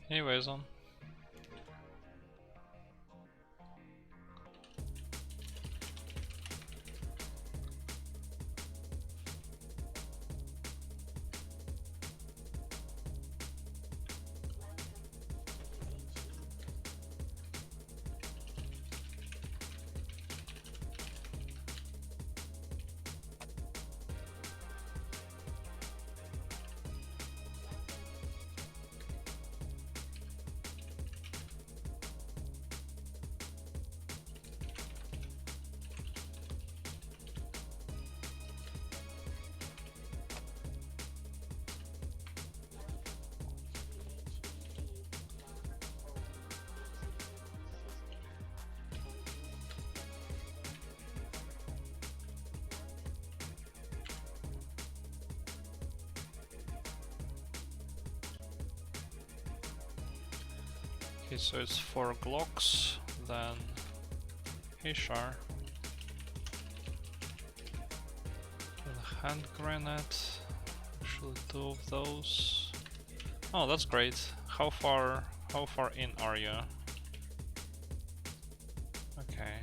Anyways, on. Okay, so it's 4 Glocks, then Hishar, and a hand grenade, actually 2 of those. Oh, that's great. How far in are you? Okay.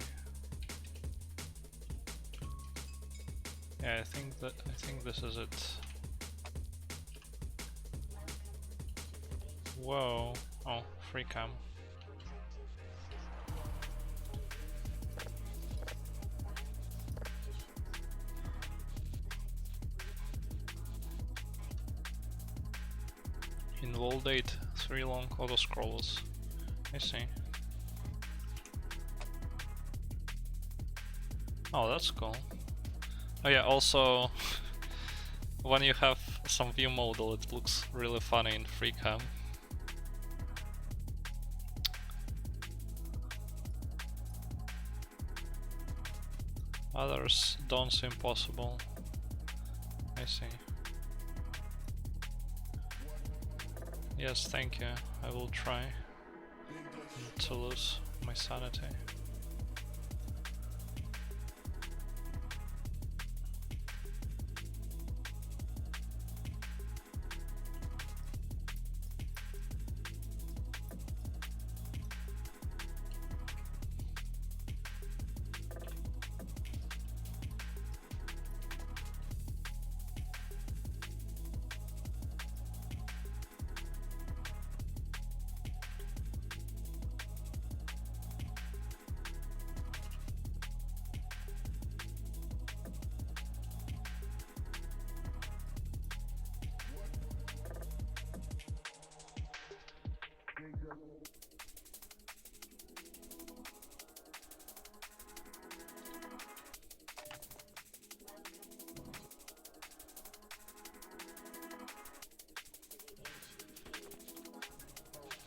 Yeah, I think this is it. Whoa. Oh, free cam. Invalidate 3 long auto scrollers. I see. Oh, that's cool. Oh yeah, also when you have some view model, it looks really funny in free cam. Others don't seem possible. I see. Yes, thank you. I will try not to lose my sanity.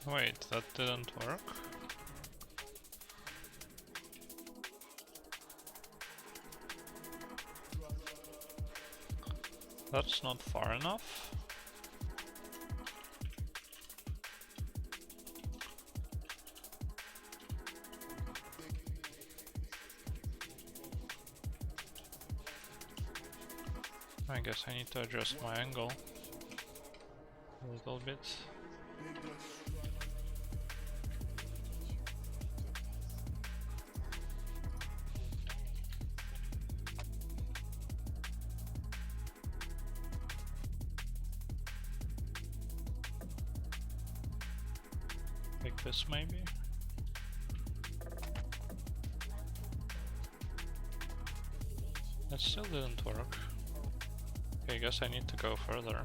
Wait, that didn't work? That's not far enough. I guess I need to adjust my angle a little bit. Like this maybe? That still didn't work. Okay, I guess I need to go further.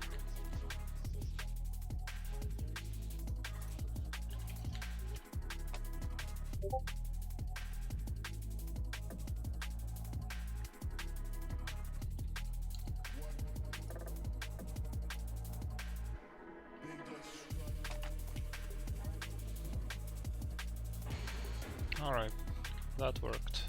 Alright, that worked.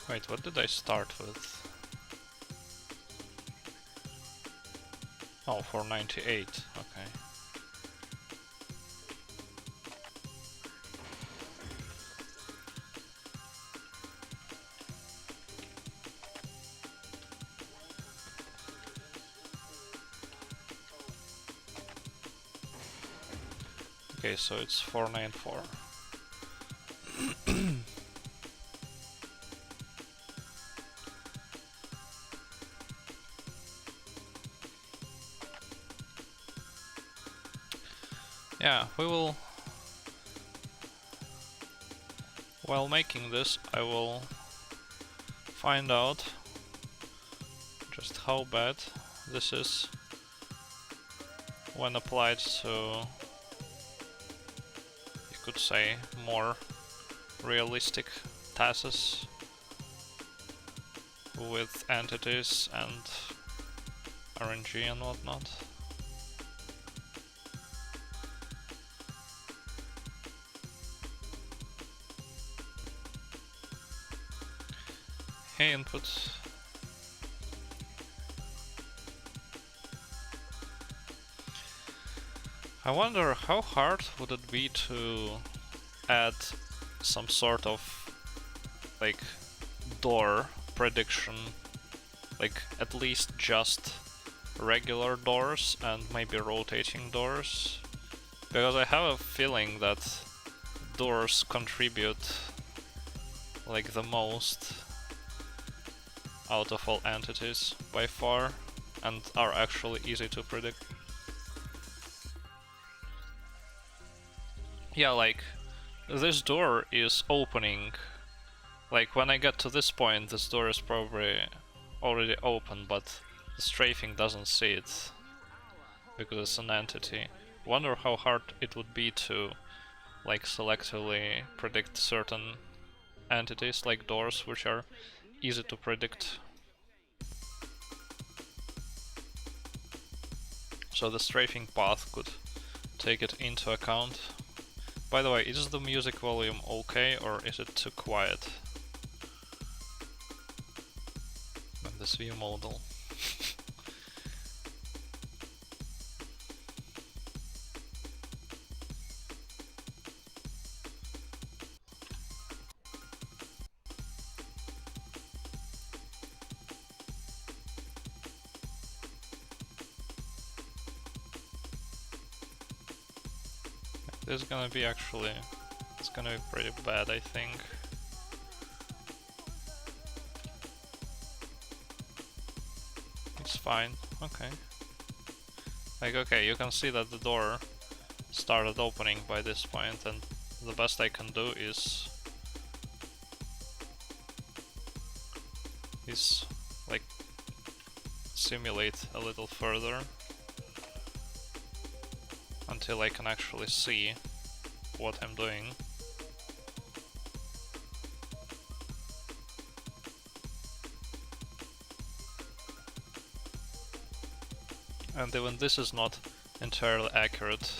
Wait, what did I start with? Oh, 498, okay. Okay, so it's 494. Yeah, we will... While making this, I will find out just how bad this is when applied to, you could say, more realistic tasks with entities and RNG and whatnot. Hey, input. I wonder how hard would it be to add some sort of like door prediction, like at least just regular doors and maybe rotating doors, because I have a feeling that doors contribute like the most out of all entities by far and are actually easy to predict. Yeah, like this door is opening, like when I get to this point this door is probably already open, but the strafing doesn't see it because it's an entity. Wonder how hard it would be to like selectively predict certain entities like doors, which are easy to predict. So the strafing path could take it into account. By the way, is the music volume okay or is it too quiet? And this view model. This is gonna be actually, it's gonna be pretty bad, I think. It's fine. Okay. Like, okay, you can see that the door started opening by this point, and the best I can do is like simulate a little further until I can actually see what I'm doing. And even this is not entirely accurate,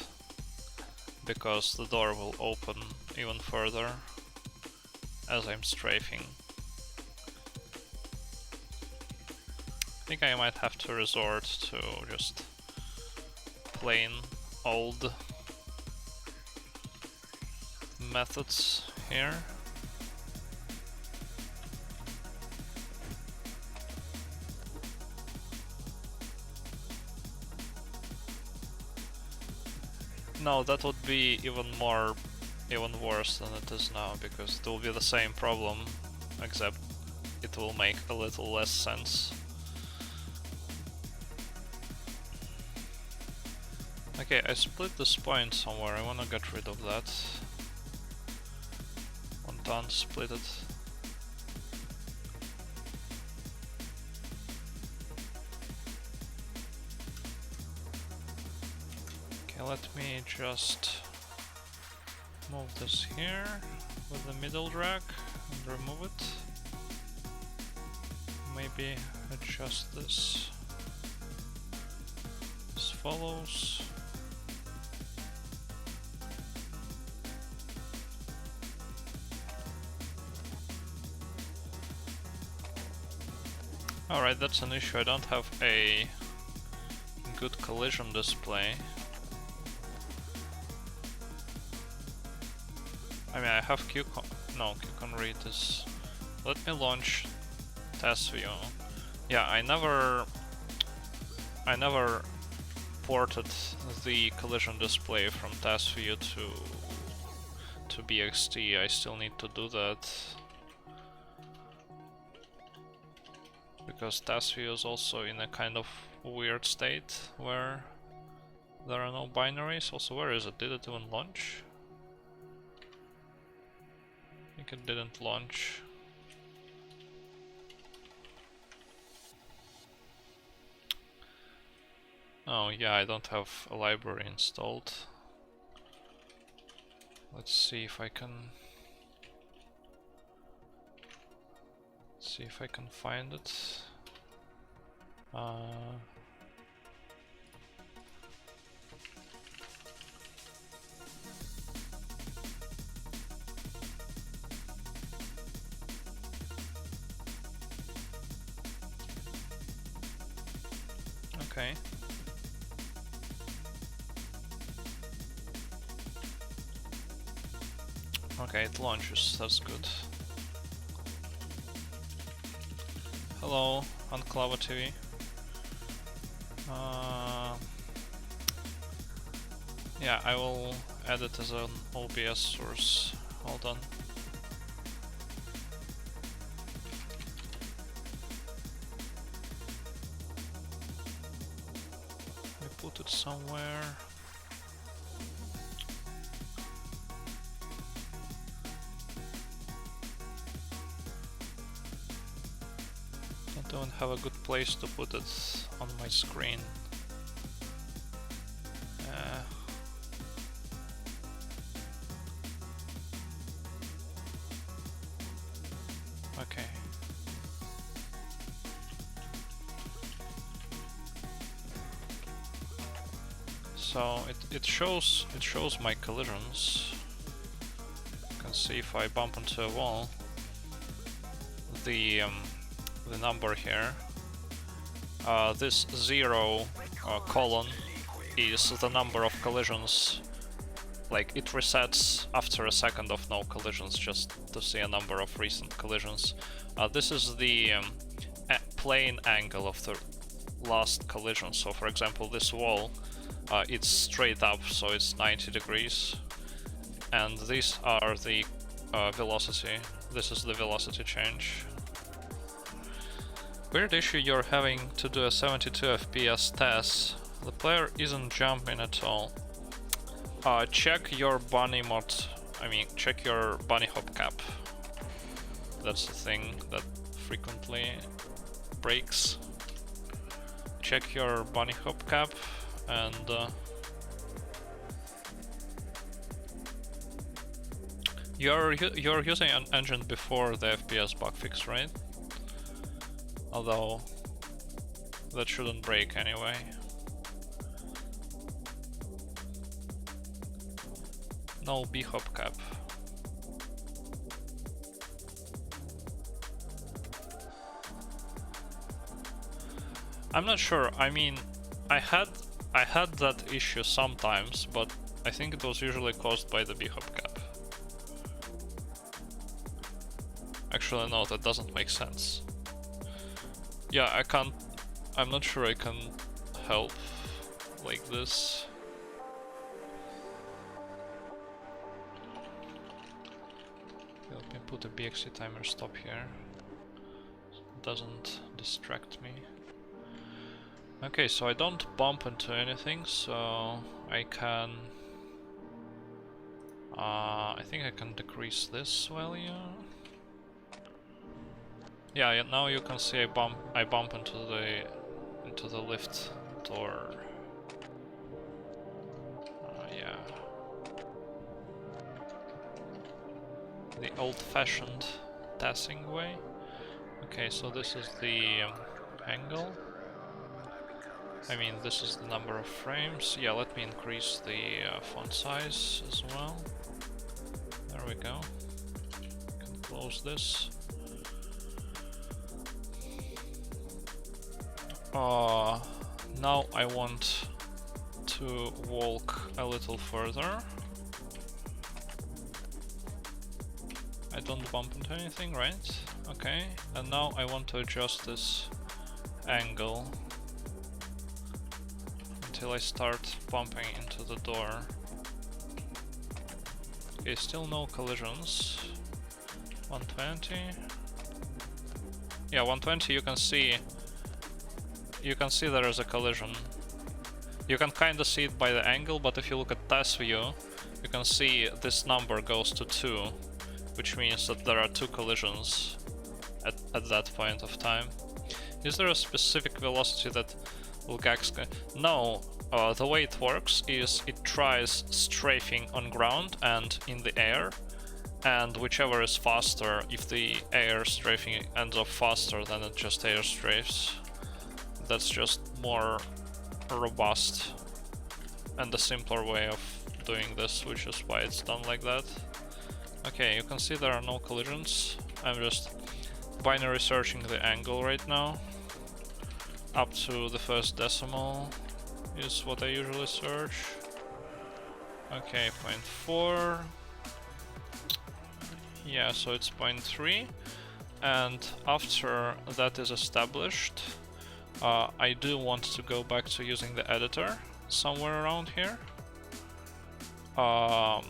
because the door will open even further as I'm strafing. I think I might have to resort to just plain old methods here. No, that would be even worse than it is now, because it will be the same problem, except it will make a little less sense. Okay, I split this point somewhere. I wanna get rid of that. Done, split it. Okay, let me just move this here with the middle drag and remove it. Maybe adjust this as follows. Alright, that's an issue. I don't have a good collision display. I mean, I have QCon read this. Let me launch test view. Yeah, I never ported the collision display from test view to BXT. I still need to do that, because task view is also in a kind of weird state where there are no binaries. Also, where is it? Did it even launch? I think it didn't launch. Oh yeah, I don't have a library installed. Let's see if I can find it. Okay. Okay, it launches, that's good. Hello, on Clava TV. Yeah, I will add it as an OBS source. Hold on. I put it somewhere. I don't have a good place to put it on my screen. Okay. So it shows my collisions. You can see if I bump into a wall, the number here. This 0 colon is the number of collisions. Like, it resets after a second of no collisions, just to see a number of recent collisions. This is the plane angle of the last collision. So for example, this wall, it's straight up, so it's 90 degrees. And these are the velocity. This is the velocity change. Weird issue you're having to do a 72 FPS TAS. The player isn't jumping at all. Check your bunny mod. Check your bunny hop cap. That's the thing that frequently breaks. Check your bunny hop cap and you're using an engine before the FPS bug fix, right? Although that shouldn't break anyway. No B-hop cap. I'm not sure. I mean, I had that issue sometimes, but I think it was usually caused by the B-hop cap. Actually, no, that doesn't make sense. Yeah, I'm not sure I can help like this. Let me put a BXC timer stop here. It doesn't distract me. Okay, so I don't bump into anything, so I can... I think I can decrease this value. Yeah, now you can see I bump into the lift door. Yeah. The old-fashioned TASing way. Okay, so this is the angle. This is the number of frames. Yeah, let me increase the font size as well. There we go. Can close this. Now I want to walk a little further. I don't bump into anything, right? Okay, and now I want to adjust this angle until I start bumping into the door. Okay, still no collisions. 120. Yeah, 120 you can see there is a collision. You can kinda see it by the angle, but if you look at TAS view, you can see this number goes to 2, which means that there are 2 collisions at that point of time. Is there a specific velocity that Lgax can... No, the way it works is it tries strafing on ground and in the air, and whichever is faster, if the air strafing ends up faster, then it just air strafes. That's just more robust and a simpler way of doing this, which is why it's done like that. Okay, you can see there are no collisions. I'm just binary searching the angle right now. Up to the first decimal is what I usually search. Okay, 0.4. Yeah, so it's 0.3. And after that is established, I do want to go back to using the editor somewhere around here. But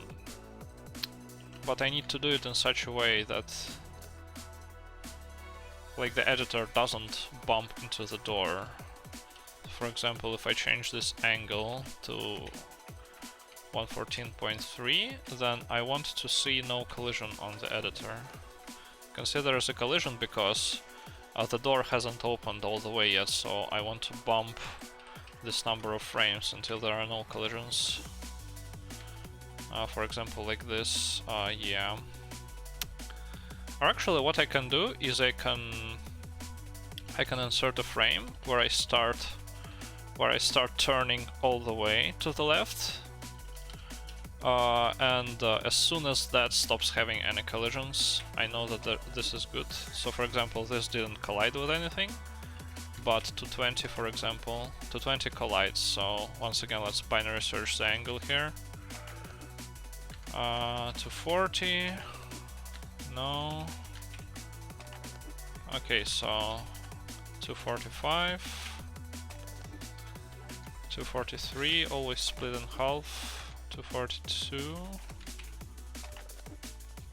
I need to do it in such a way that like the editor doesn't bump into the door. For example, if I change this angle to 114.3, then I want to see no collision on the editor. You can see there is a collision because the door hasn't opened all the way yet, so I want to bump this number of frames until there are no collisions. For example, like this, yeah. Or actually, what I can do is I can insert a frame where I start turning all the way to the left, and as soon as that stops having any collisions, I know that this is good. So for example, this didn't collide with anything, but 220, for example, 220 collides. So once again, let's binary search the angle here. 240, no. Okay, so 245, 243, always split in half. 242.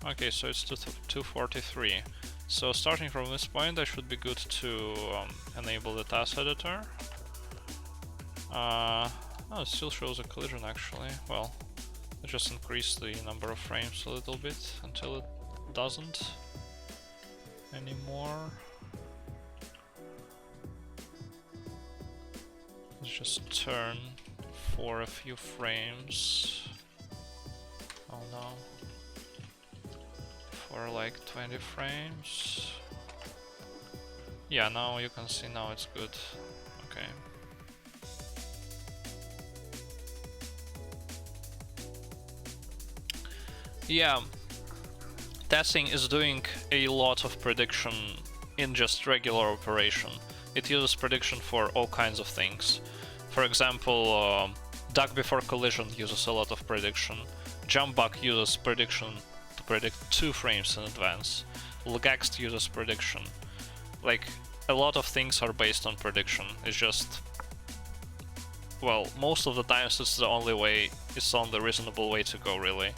Okay, so it's 243. So starting from this point, I should be good to enable the task editor. Oh, it still shows a collision actually. Well, I just increase the number of frames a little bit until it doesn't anymore. Let's just turn for a few frames. Oh no. For like 20 frames. Yeah, now you can see now it's good. Okay. Yeah, TASing is doing a lot of prediction in just regular operation. It uses prediction for all kinds of things. For example, duck before collision uses a lot of prediction. Jump bug uses prediction to predict 2 frames in advance. Lgaxt uses prediction. Like, a lot of things are based on prediction. It's just, well, most of the times it's the only way, it's the only reasonable way to go, really.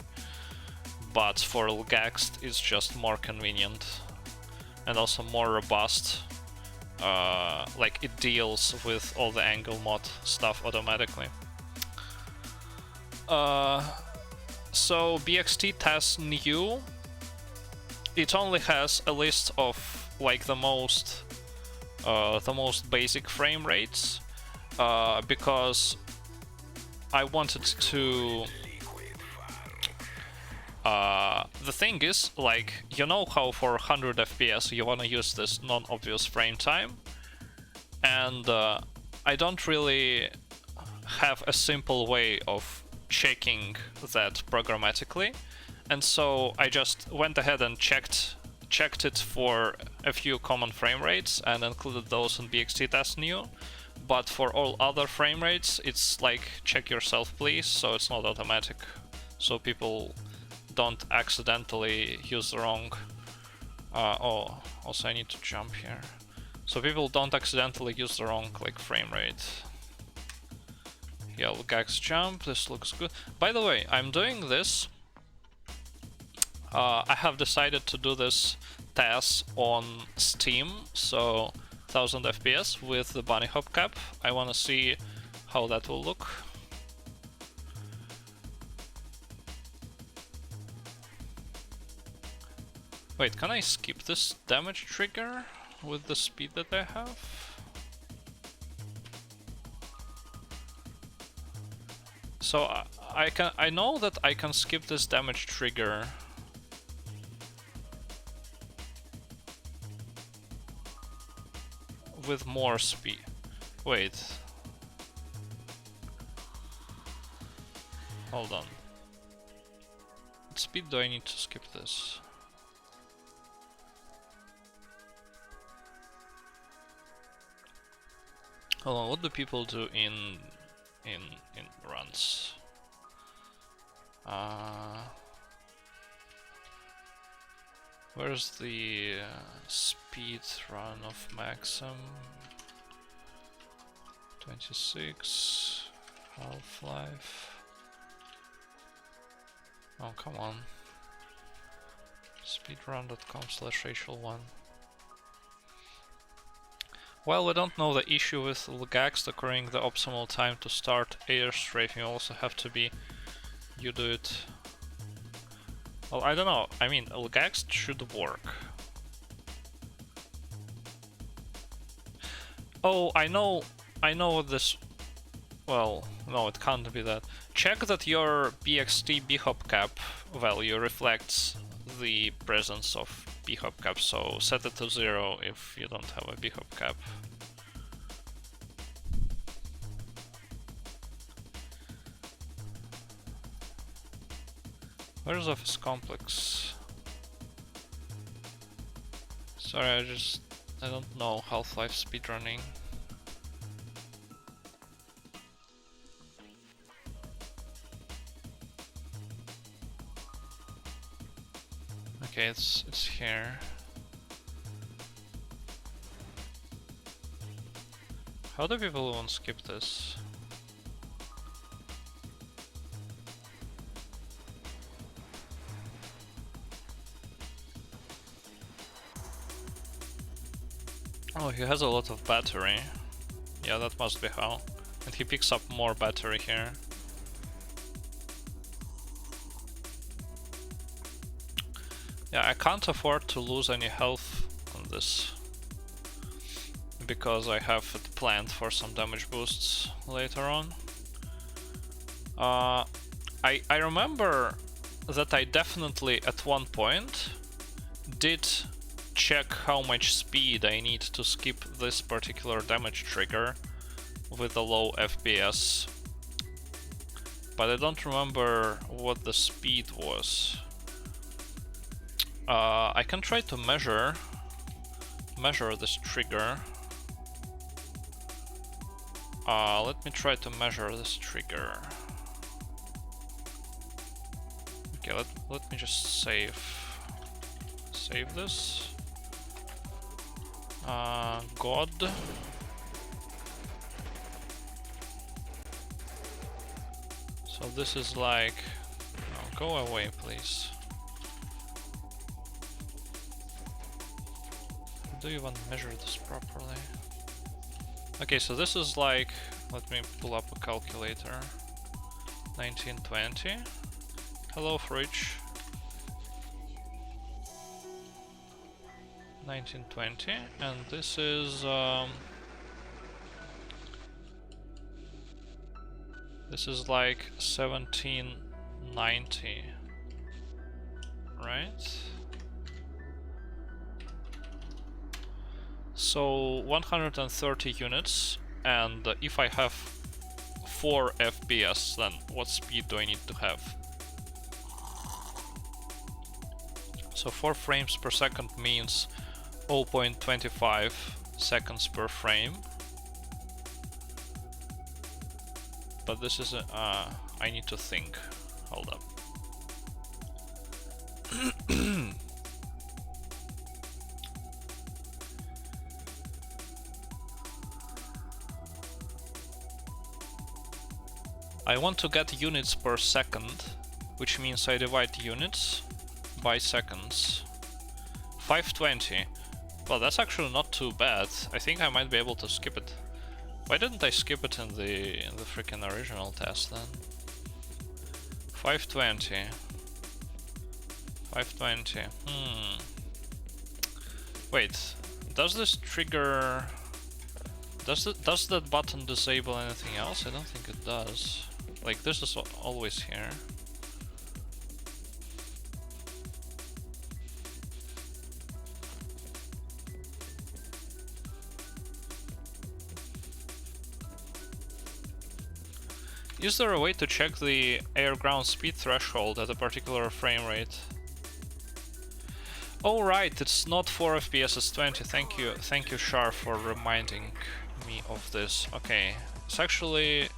But for Lgaxt, it's just more convenient and also more robust. Like, it deals with all the angle mod stuff automatically. So BXT TAS new, it only has a list of like the most basic frame rates, because I wanted to. The thing is, like, you know how for 100 FPS you wanna use this non-obvious frame time, and I don't really have a simple way of checking that programmatically, and so I just went ahead and checked it for a few common frame rates and included those in BXT TAS new. But for all other frame rates, it's like check yourself please, so it's not automatic, so people don't accidentally use the wrong. Oh, also I need to jump here, so people don't accidentally use the wrong like frame rate. Yeah, Lgax jump, this looks good. By the way, I'm doing this. I have decided to do this TAS on Steam, so 1000 FPS with the bunny hop cap. I want to see how that will look. Wait, can I skip this damage trigger with the speed that I have? So I know that I can skip this damage trigger with more speed. Wait. Hold on. What speed do I need to skip this? Hold on, what do people do in runs? Where's the speed run of Maxim? 26 Half-Life. Oh, come on. Speedrun.com/racial1. While we don't know the issue with Lgax occurring the optimal time to start airstrafing, you also have to be, you do it. Well, I don't know, I mean, Lgax should work. Oh, I know what this, well, no, it can't be that. Check that your BXT bhop cap value reflects the presence of bhop cap, so set it to 0 if you don't have a bhop cap. Where's Office Complex? Sorry, I don't know Half-Life speedrunning. Okay, it's here. How do people want to skip this? Oh, he has a lot of battery. Yeah, that must be how. And he picks up more battery here. Yeah, I can't afford to lose any health on this, because I have it planned for some damage boosts later on. I remember that I definitely at one point did check how much speed I need to skip this particular damage trigger with a low FPS, but I don't remember what the speed was. I can try to measure this trigger. Let me try to measure this trigger. Okay, let me just save this. God. So this is like, no, go away, please. Do you even measure this properly? Okay, so this is like, let me pull up a calculator. 1920. Hello, fridge. 1920, and this is like 1790, right? So 130 units, and if I have 4 FPS, then what speed do I need to have? So 4 frames per second means 0.25 seconds per frame. But this is I need to think. Hold up. I want to get units per second, which means I divide units by seconds. 520. Well, that's actually not too bad. I think I might be able to skip it. Why didn't I skip it in the freaking original test then? 520. 520. Wait, does this trigger? Does that button disable anything else? I don't think it does. Like, this is always here. Is there a way to check the air-ground speed threshold at a particular frame rate? Oh right, it's not 4 FPS, it's 20. Thank you, Shar, for reminding me of this. Okay, it's actually,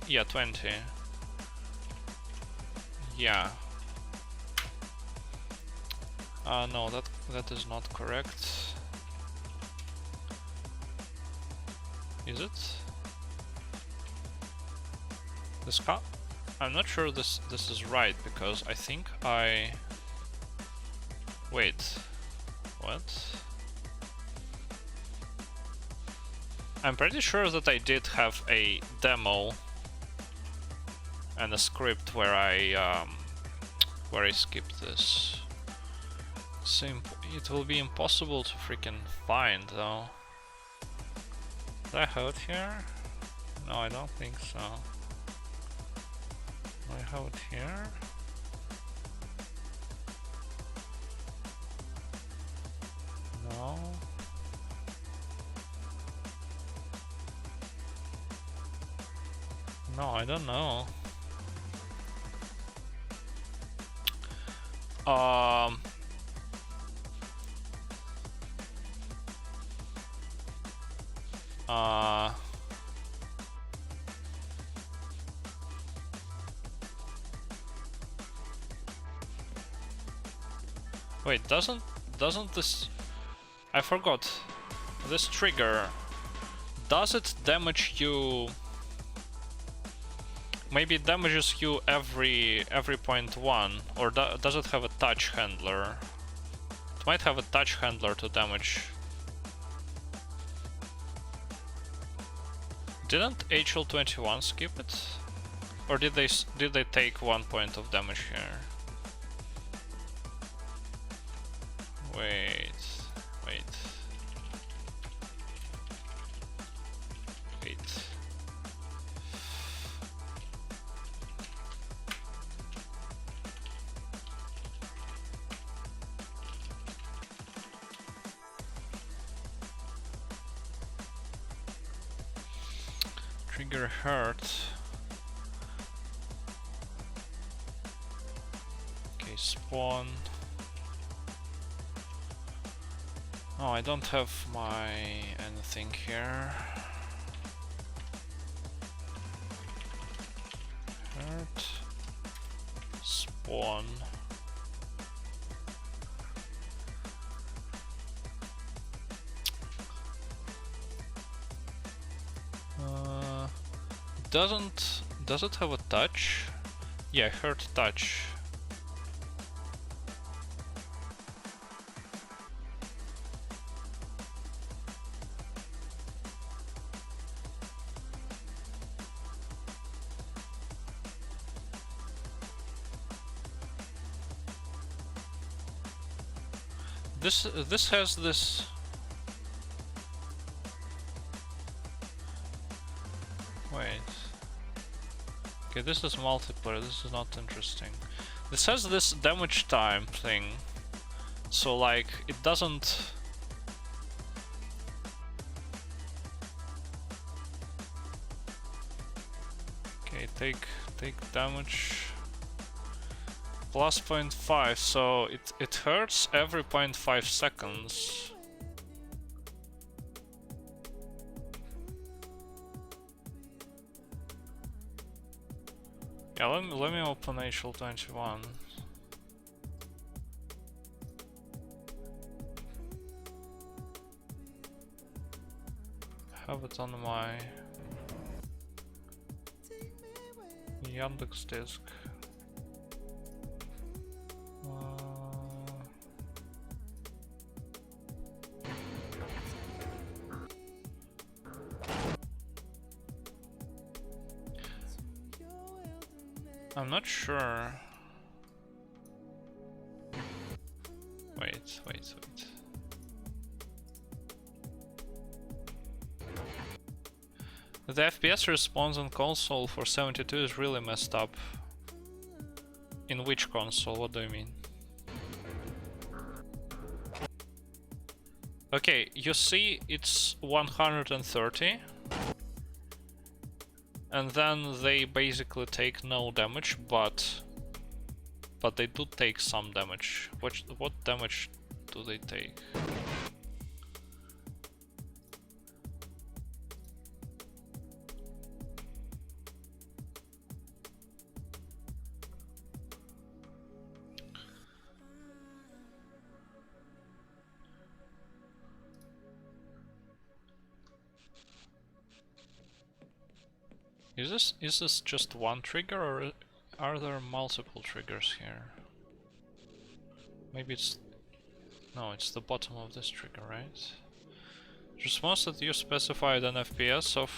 yeah, 20. Yeah. No, that is not correct. Is it? This I'm not sure this is right, because I think wait, what? I'm pretty sure that I did have a demo and a script where I skipped this. It will be impossible to freaking find though. Did I have it here? No, I don't think so. Do I have it here? No. No, I don't know. Wait, doesn't this... I forgot. This trigger, does it damage you... Maybe it damages you every 0.1, or does it have a touch handler? It might have a touch handler to damage. Didn't HL21 skip it? Or did they take 1 point of damage here? Wait. Trigger hurt. Okay, spawn. Oh, I don't have my anything here. Hurt. Spawn. Does it have a touch? Yeah, hurt touch. This has this. Wait. Okay, this is multiplayer. This is not interesting. This has this damage time thing. So like it doesn't. Okay, take damage. Plus 0.5, so it hurts every 0.5 seconds. Yeah, let me open HL21. Have it on my Yandex disk. I'm not sure. Wait. The FPS response on console for 72 is really messed up. In which console? What do you mean? Okay, you see it's 130. And then they basically take no damage, but they do take some damage. What damage do they take? Is this just one trigger, or are there multiple triggers here? Maybe it's... No, it's the bottom of this trigger, right? Response that you specified an FPS of...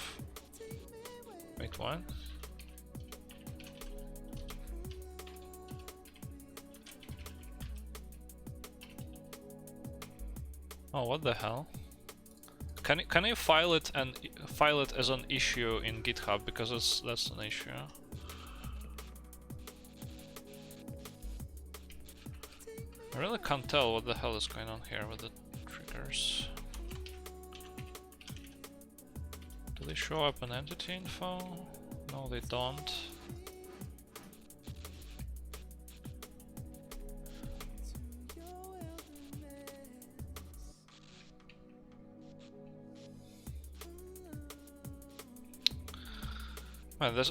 Wait, what? Oh, what the hell? Can you file it and file it as an issue in GitHub, because that's an issue. I really can't tell what the hell is going on here with the triggers. Do they show up in entity info? No, they don't.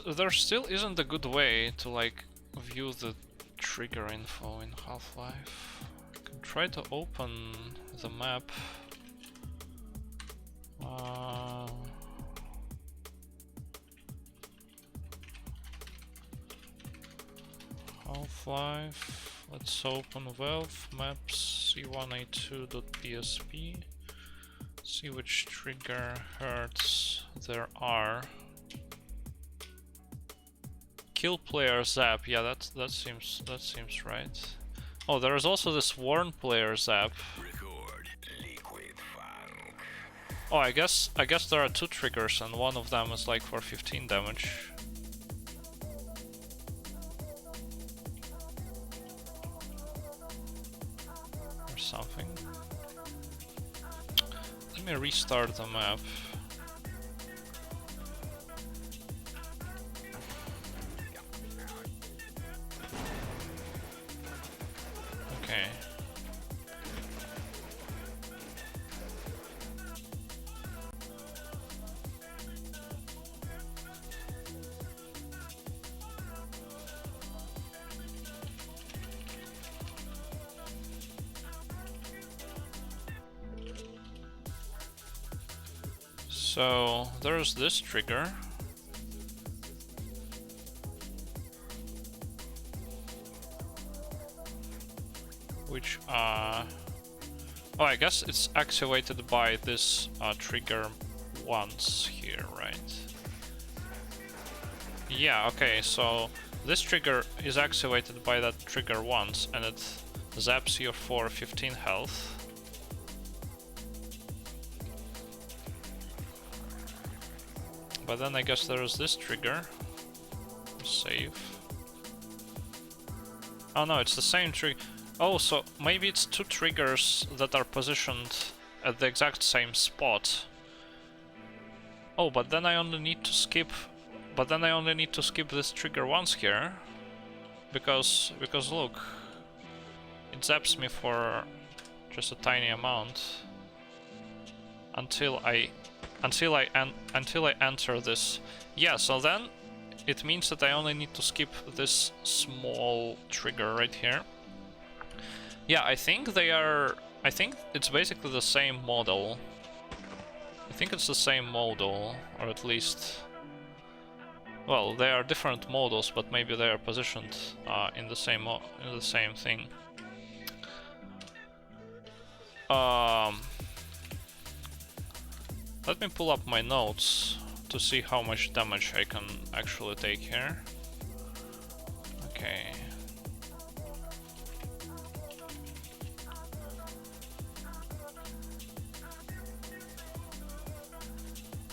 There still isn't a good way to like view the trigger info in Half-Life. I can try to open the map. Half-Life. Let's open Valve maps c1a2.psp, See which trigger hurts there are. Kill player zap. Yeah, that seems right. Oh, there is also this warn player zap. Oh, I guess there are two triggers, and one of them is like for 15 damage. Or something. Let me restart the map. Okay. So there's this trigger. Which oh, I guess it's activated by this trigger once here, right? Yeah, okay, so this trigger is activated by that trigger once, and it zaps you for 15 health. But then I guess there is this trigger. Save. Oh no, it's the same trigger. Oh, so maybe it's two triggers that are positioned at the exact same spot. Oh, but then I only need to skip. But then I only need to skip this trigger once here, because look, it zaps me for just a tiny amount until I enter this. Yeah, so then it means that I only need to skip this small trigger right here. Yeah, I think it's basically the same model. I think it's the same model, or at least, well, they are different models, but maybe they are positioned in the same thing. Let me pull up my notes to see how much damage I can actually take here. Okay.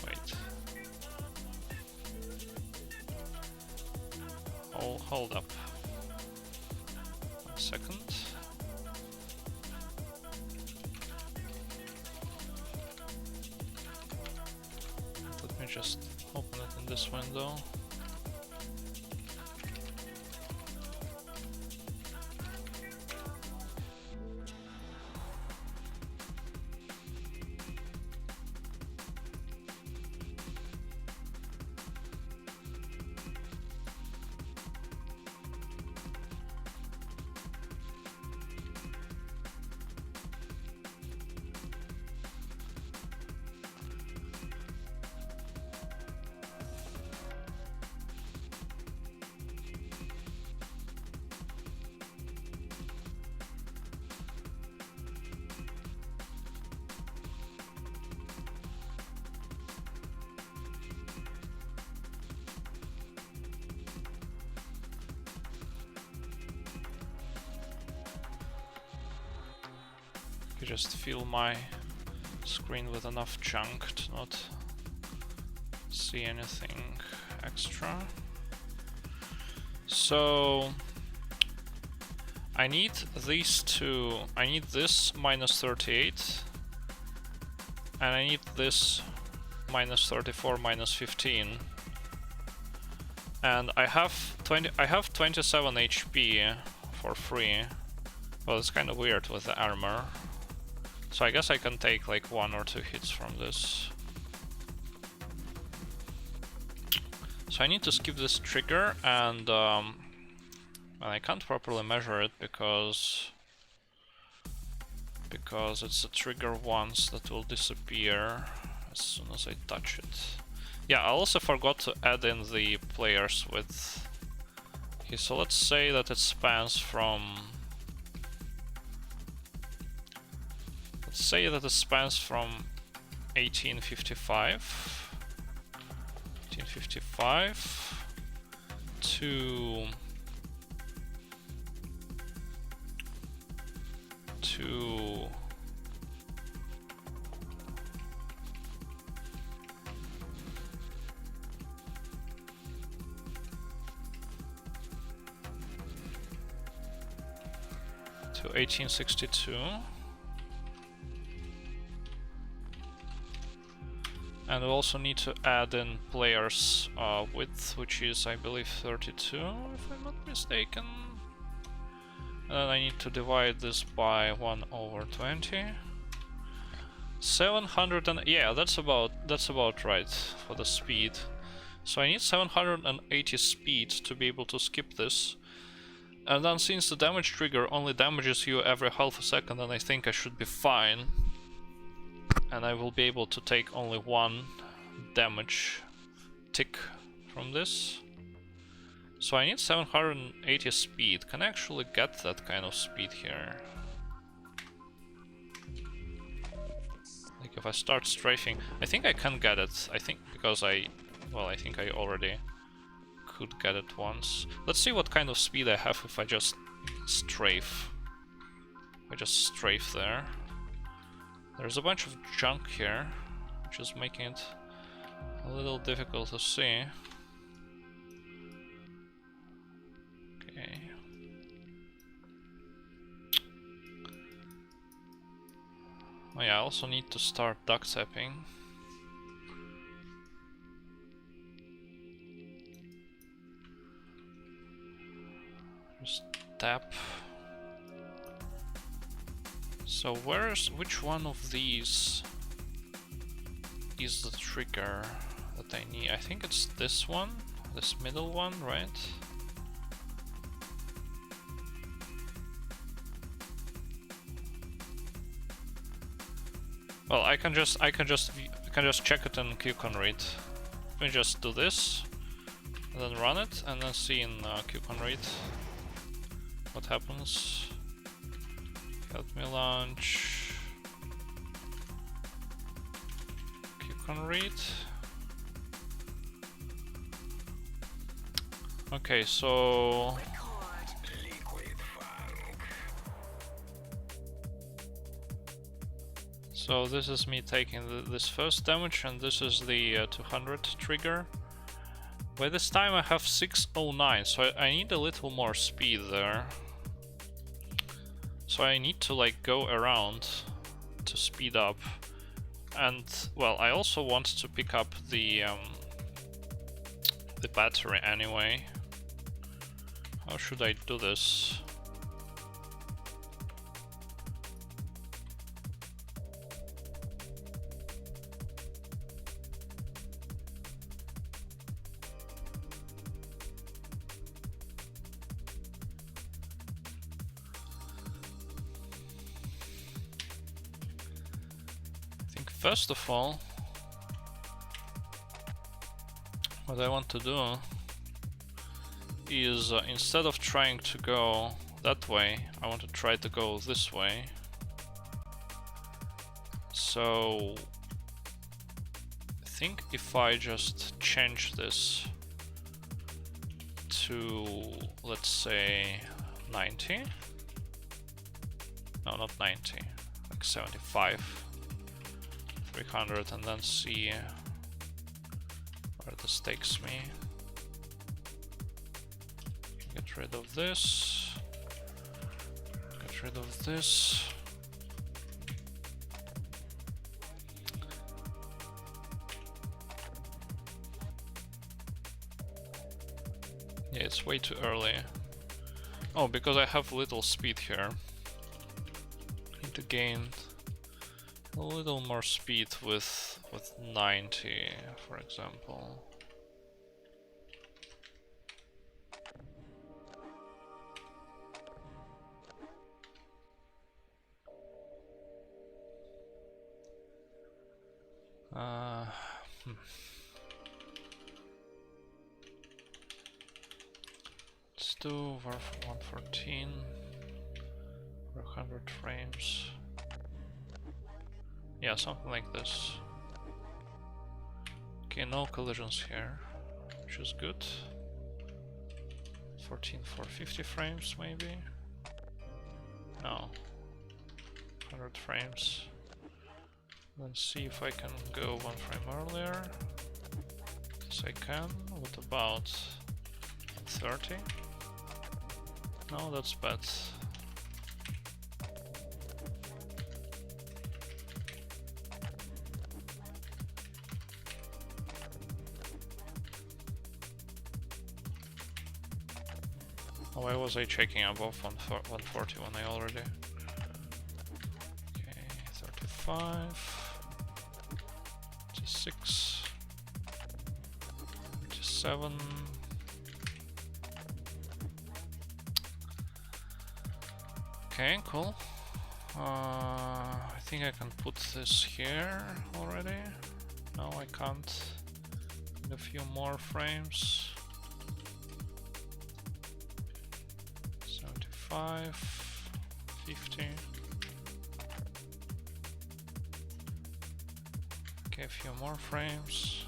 Wait. Oh, hold up. 1 second. Let me just open it in this window. Just fill my screen with enough junk to not see anything extra. So I need these two. I need this minus 38, and I need this minus 34, minus 15. And I have 27 HP for free. Well, it's kind of weird with the armor. So I guess I can take like 1 or 2 hits from this. So I need to skip this trigger, and I can't properly measure it because it's a trigger once that will disappear as soon as I touch it. Yeah, I also forgot to add in the players with. Okay, so let's say that it spans from. Let's say that it spans from 1855. 1855 to 1862. And we also need to add in players width, which is, I believe, 32, if I'm not mistaken. And then I need to divide this by 1/20. 700 and yeah, that's about right for the speed. So I need 780 speed to be able to skip this. And then since the damage trigger only damages you every half a second, then I think I should be fine. And I will be able to take only one damage tick from this. So I need 780 speed. Can I actually get that kind of speed here? Like if I start strafing, I think I can get it. I think because I think I already could get it once. Let's see what kind of speed I have if I just strafe. If I just strafe there. There's a bunch of junk here, which is making it a little difficult to see. Okay. Oh yeah, I also need to start duck tapping. Just tap. So which one of these is the trigger that I need? I think it's this one, this middle one, right? Well, I can just check it in QConread. Let me just do this, and then run it, and then see in QConread what happens. Help me launch QConread. Okay, so this is me taking this first damage, and this is the 200 trigger. By this time I have 609, so I need a little more speed there. So I need to like go around to speed up. And well, I also want to pick up the battery anyway. How should I do this? First of all, what I want to do is instead of trying to go that way, I want to try to go this way. So I think if I just change this to, let's say, 90. No, not 90, like 75. 300, and then see where this takes me. Get rid of this. Get rid of this. Yeah, it's way too early. Oh, because I have little speed here. Need to gain a little more speed with 90, for example. Let's do 114 for 100 frames. Yeah, something like this. Okay, no collisions here, which is good. 14 for 50 frames maybe? No. 100 frames. Let's see if I can go 1 frame earlier. Yes, I can. What about 30? No, that's bad. Why was I checking above 140 when I already... Okay, 35, 26, 27. Okay, cool. I think I can put this here already. No, I can't. Need a few more frames. 75, 50. Okay, a few more frames.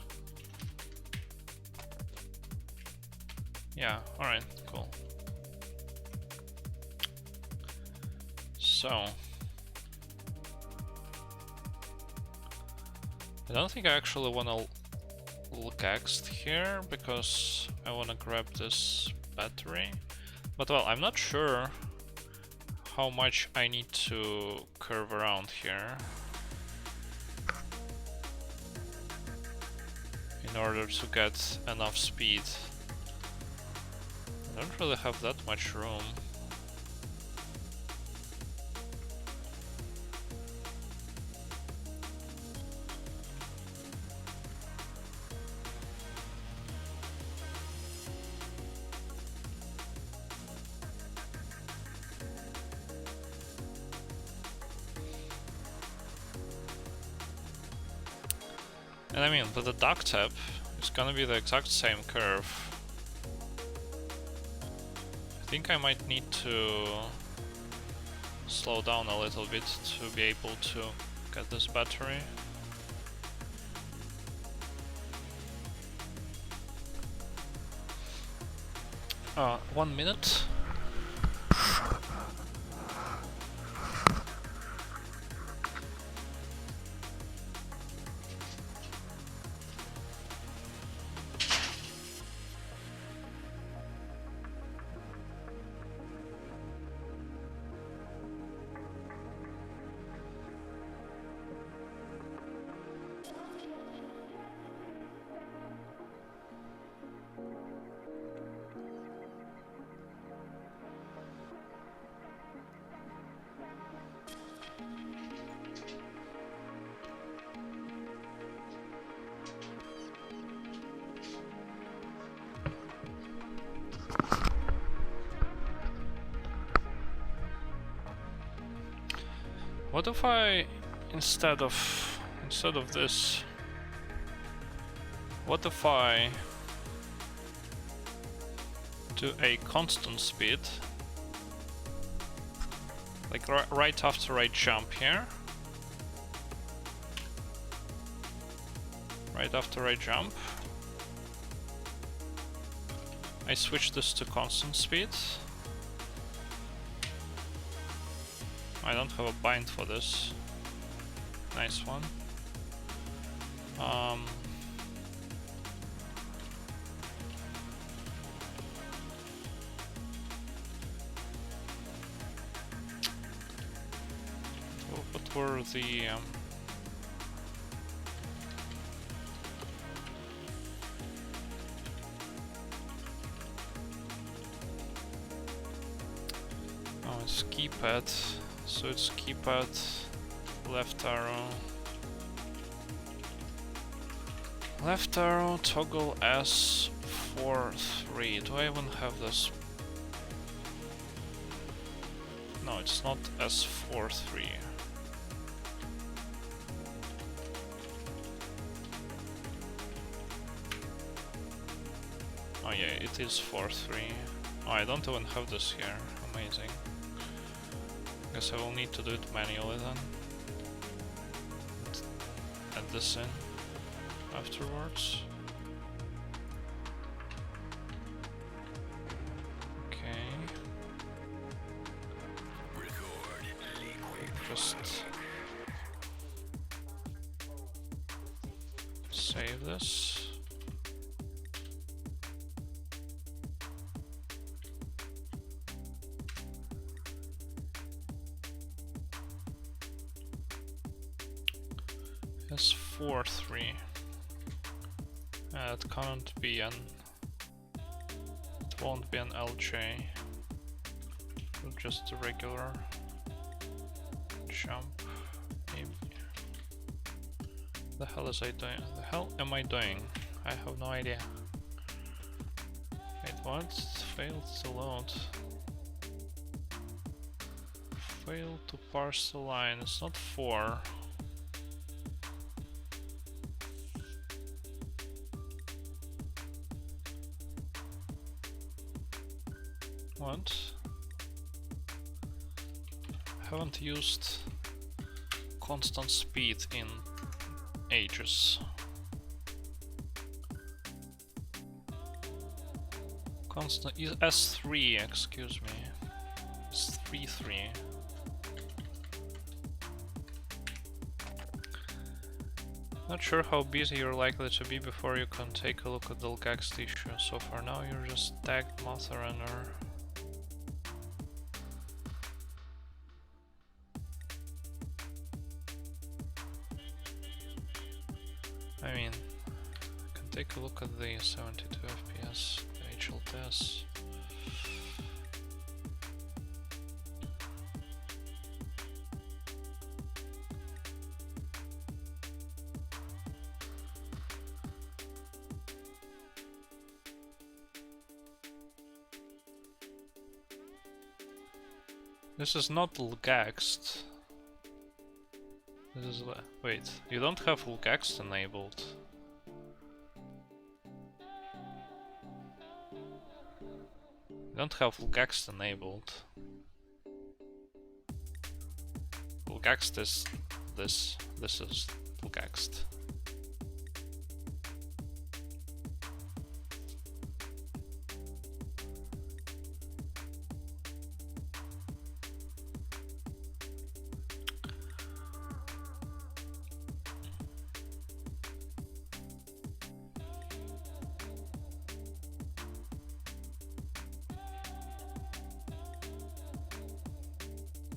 Yeah, alright, cool. So, I don't think I actually want to look next here because I want to grab this battery. But well, I'm not sure how much I need to curve around here in order to get enough speed. I don't really have that much room. And I mean, with the duck tap, it's gonna be the exact same curve. I think I might need to slow down a little bit to be able to get this battery. Uh, 1 minute. What if I, instead of this, what if I do a constant speed, like right after I jump here, right after I jump, I switch this to constant speed. I don't have a bind for this. Nice one. What were the oh, it's keypad. So it's keypad, left arrow, toggle S4-3. Do I even have this? No, it's not S4-3. Oh yeah, it is 4-3. Oh, I don't even have this here. Amazing. Guess I will need to do it manually then. Add this in. afterwards. Okay. Just save this. It's 4-3. It can't be an. It won't be an LJ. Just a regular jump. Maybe. The hell is I doing? The hell am I doing? I have no idea. Wait, what? It failed to load. Failed to parse the line. It's not 4. What? Haven't used constant speed in ages. Constant is S3, excuse me. It's 3-3. Not sure how busy you're likely to be before you can take a look at the Lgaxt issue. So for now you're just tagged Mathrunner. I mean, I can take a look at the 72 FPS, the HLTS. This is not Lgaxt. This is wait, you don't have Lgaxt enabled. You don't have Lgaxt enabled. Lgaxt is this. This is Lgaxt.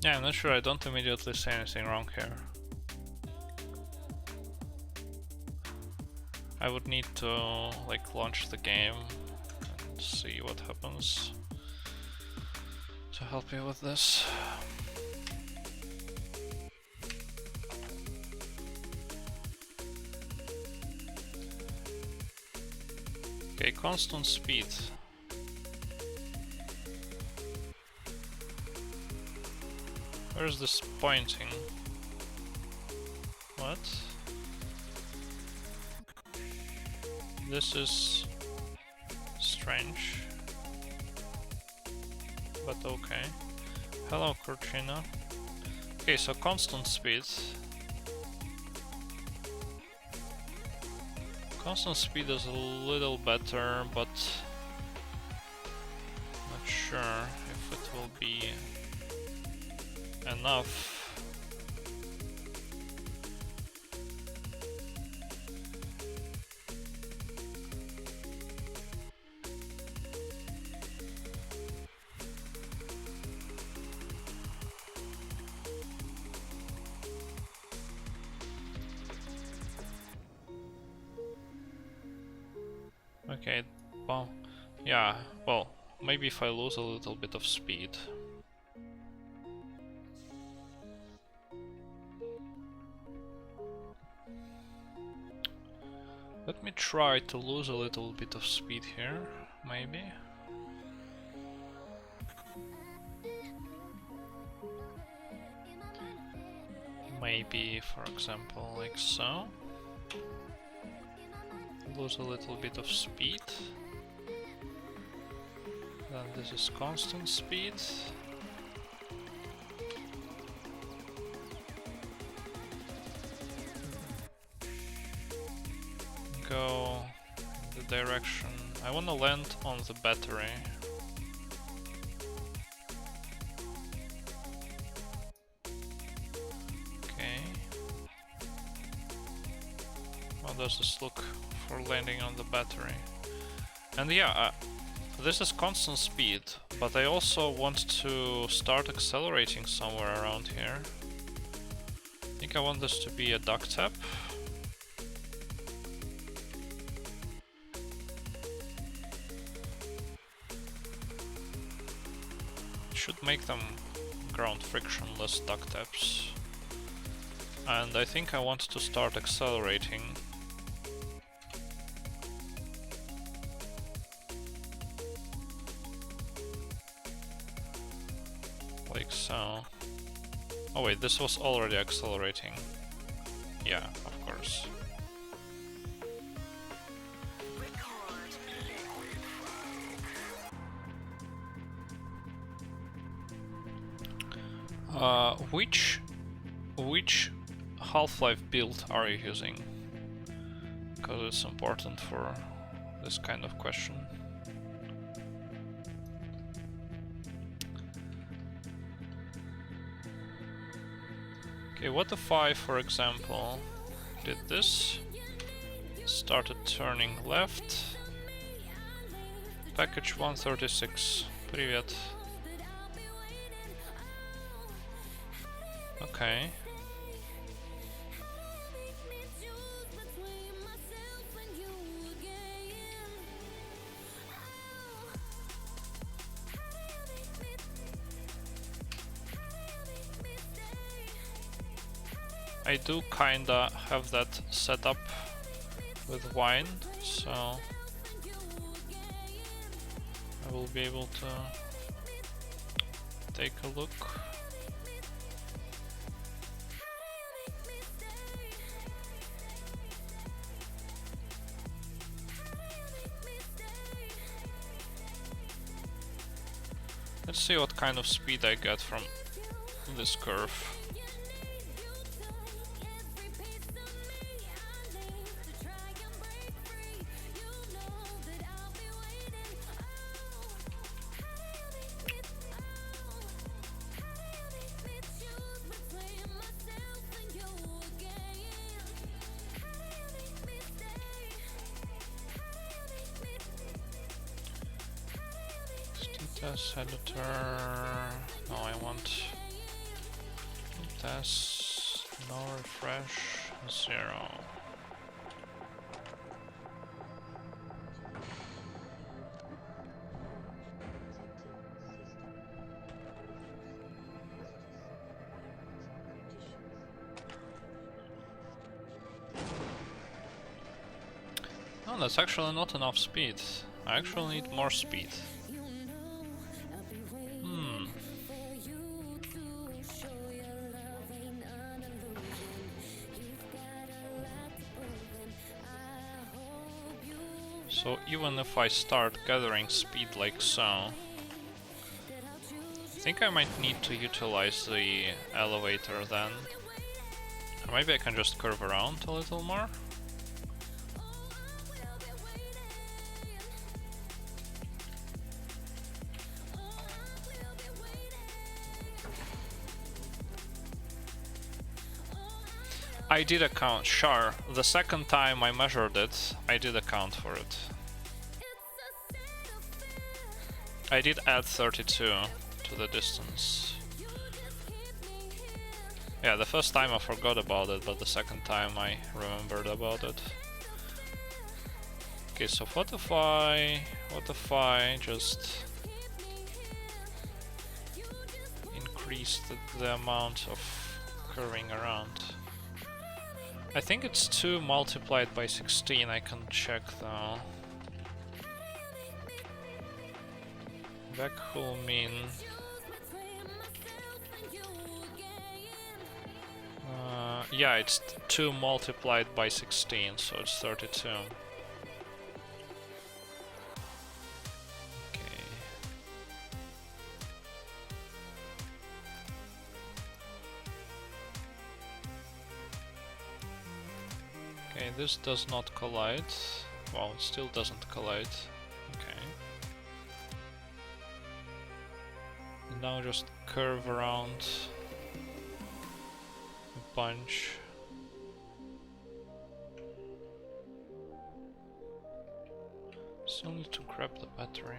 Yeah, I'm not sure, I don't immediately say anything wrong here. I would need to like launch the game and see what happens to help you with this. Okay, constant speed. Where's this pointing? What? This is strange. But okay. Hello, Cortina. Okay, so constant speed. Constant speed is a little better, but not sure if it will be enough. Okay, well, yeah, well, maybe if I lose a little bit of speed. Let me try to lose a little bit of speed here, maybe. Maybe, for example, like so. Lose a little bit of speed. Then this is constant speed. go the direction. I want to land on the battery. Okay. How does this look for landing on the battery? And yeah, this is constant speed, but I also want to start accelerating somewhere around here. I think I want this to be a duck tap. Should make them ground frictionless duck taps. And I think I want to start accelerating. Like so. Oh wait, this was already accelerating. Yeah, of course. Which Half-Life build are you using? Because it's important for this kind of question. Okay, what if I, for example, did this, started turning left, package 136, привет. Okay. I do kinda have that set up with wine, so I will be able to take a look. Let's see what kind of speed I get from this curve. Test editor. No, I want test, no refresh, 0. No, that's actually not enough speed. I actually need more speed. So even if I start gathering speed like so, I think I might need to utilize the elevator then. Or maybe I can just curve around a little more. I did account, sure. The second time I measured it, I did account for it. I did add 32 to the distance. Yeah, the first time I forgot about it, but the second time I remembered about it. Okay, so what if I just increase the amount of curving around? I think it's 2 multiplied by 16, I can check though. That will mean... yeah, it's 2 multiplied by 16, so it's 32. Okay, Okay, this does not collide. Wow, it still doesn't collide. Okay. Now just curve around a bunch. Still need to grab the battery.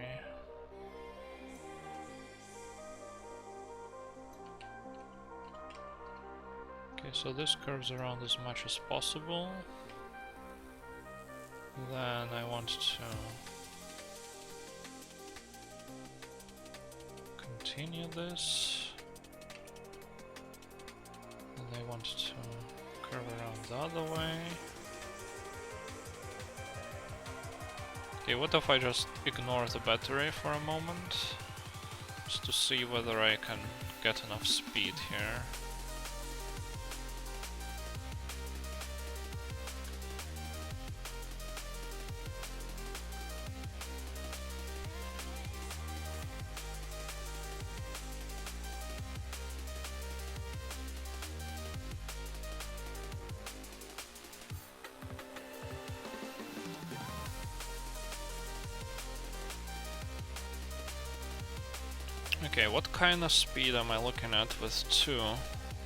Okay, so this curves around as much as possible. Then I want to continue this. And I want to curve around the other way. Okay, what if I just ignore the battery for a moment? Just to see whether I can get enough speed here. Okay, what kind of speed am I looking at with 2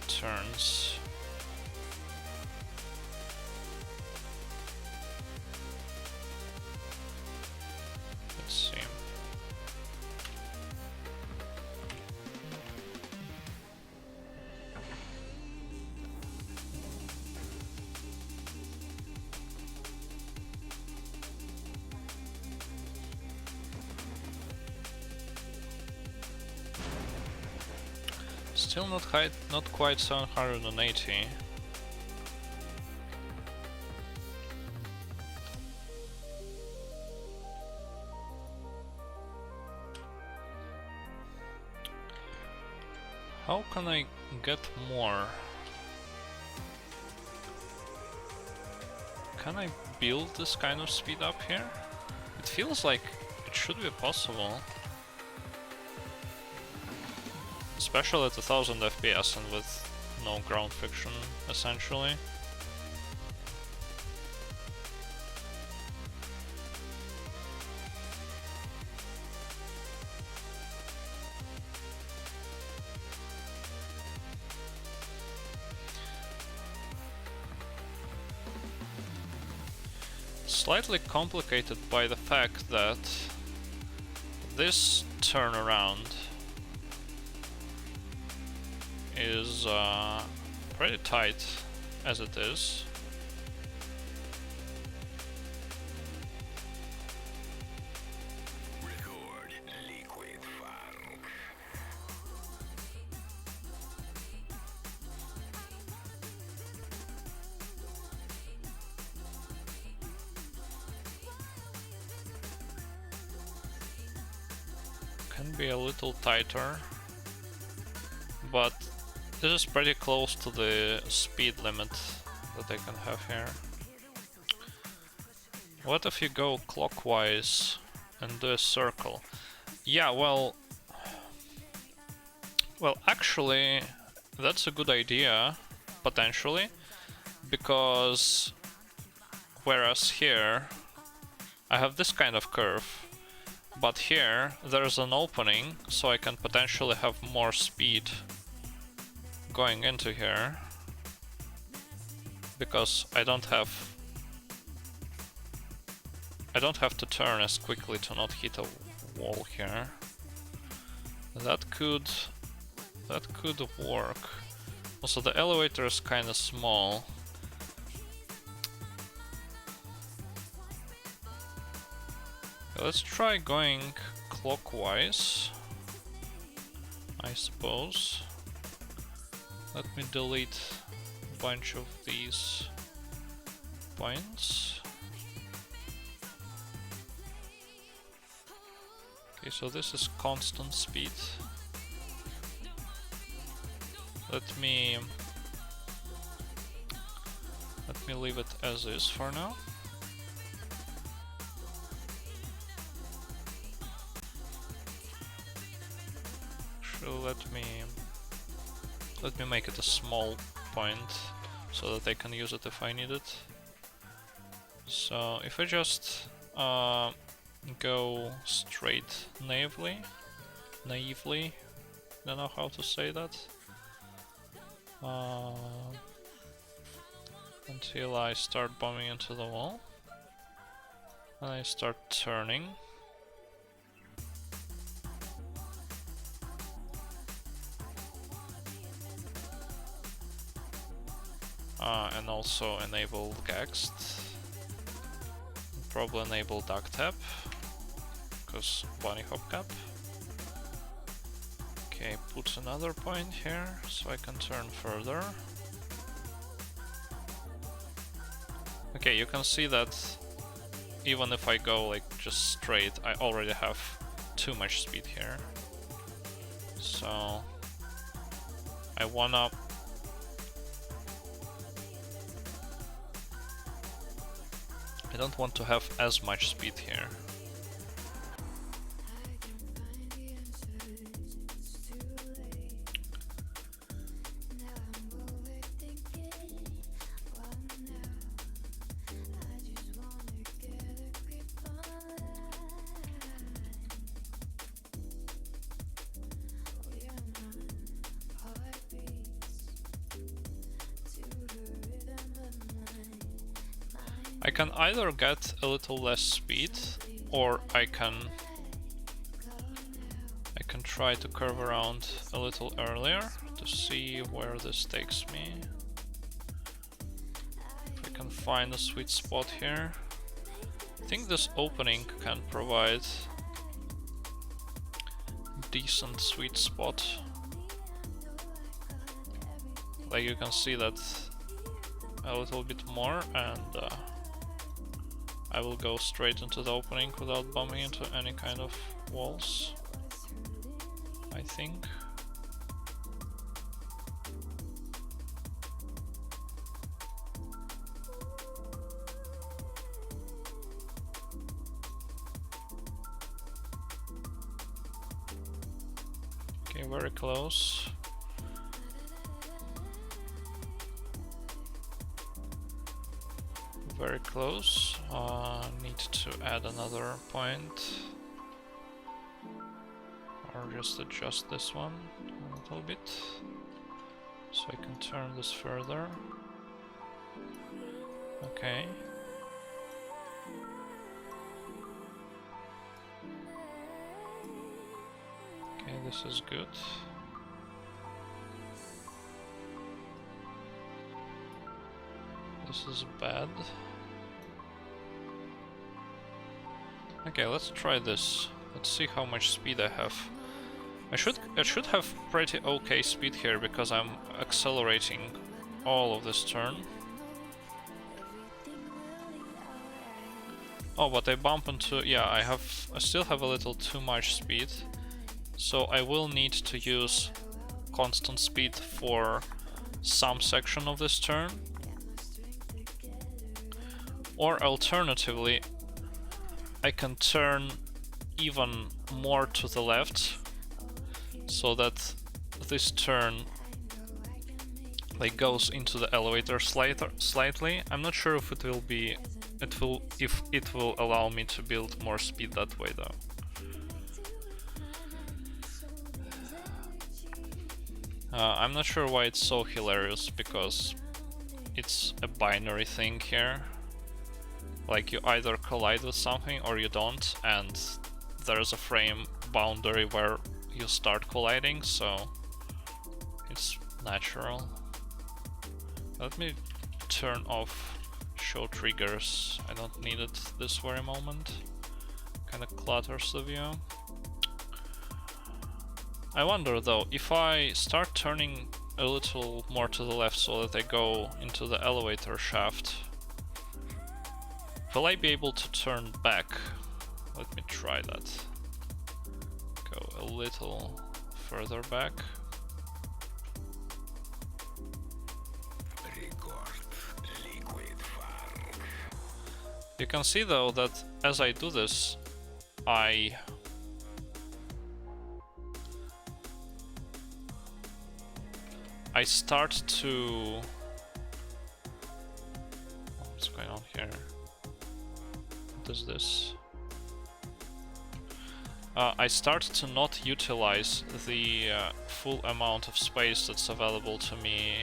turns? Let's see. Still not high, not quite 780. How can I get more? Can I build this kind of speed up here? It feels like it should be possible. Especially at 1000 FPS and with no ground friction, essentially. Slightly complicated by the fact that this turnaround is pretty tight as it is. Record liquid funk. Can be a little tighter, but this is pretty close to the speed limit that I can have here. What if you go clockwise and do a circle? Yeah, well, actually, that's a good idea, potentially, because whereas here I have this kind of curve, but here there's an opening, so I can potentially have more speed going into here, because I don't have to turn as quickly to not hit a wall here. That could work. Also, the elevator is kind of small. Let's try going clockwise, I suppose. Let me delete a bunch of these points. Okay, so this is constant speed. Let me leave it as is for now. Actually, let me make it a small point so that I can use it if I need it. So if I just go straight naively, don't know how to say that, until I start bumping into the wall, and I start turning. And also enable Gaxt. Probably enable duck tap, because bunny hop cap. Okay, put another point here so I can turn further. Okay, you can see that even if I go like just straight, I already have too much speed here. So I don't want to have as much speed here. I can either get a little less speed, or I can try to curve around a little earlier to see where this takes me. If I can find a sweet spot here. I think this opening can provide decent sweet spot. Like you can see that a little bit more, and I will go straight into the opening without bumping into any kind of walls, I think. Okay, very close. Very close. Need to add another point, or just adjust this one a little bit so I can turn this further. Okay. Okay, this is good. This is bad. Okay, let's try this. Let's see how much speed I have. I should have pretty okay speed here because I'm accelerating all of this turn. Oh, but I bump into, yeah, I still have a little too much speed. So I will need to use constant speed for some section of this turn. Or alternatively, I can turn even more to the left so that this turn like goes into the elevator slightly. I'm not sure if it will allow me to build more speed that way though. I'm not sure why it's so hilarious, because it's a binary thing here. Like you either collide with something or you don't, and there's a frame boundary where you start colliding, so it's natural. Let me turn off show triggers. I don't need it this very moment. Kinda clutters the view. I wonder though, if I start turning a little more to the left so that I go into the elevator shaft, will I be able to turn back? Let me try that. Go a little further back. You can see though that as I do this, I start to... What's going on here? What is this? I start to not utilize the full amount of space that's available to me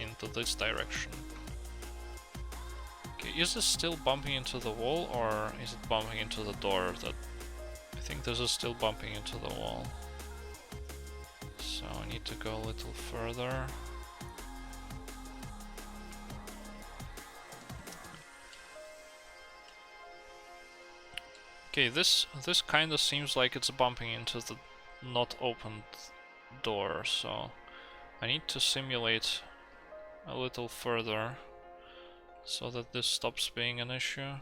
into this direction. Okay, is this still bumping into the wall, or is it bumping into the door? That I think this is still bumping into the wall. So I need to go a little further. Okay, this kind of seems like it's bumping into the not opened door, so I need to simulate a little further so that this stops being an issue.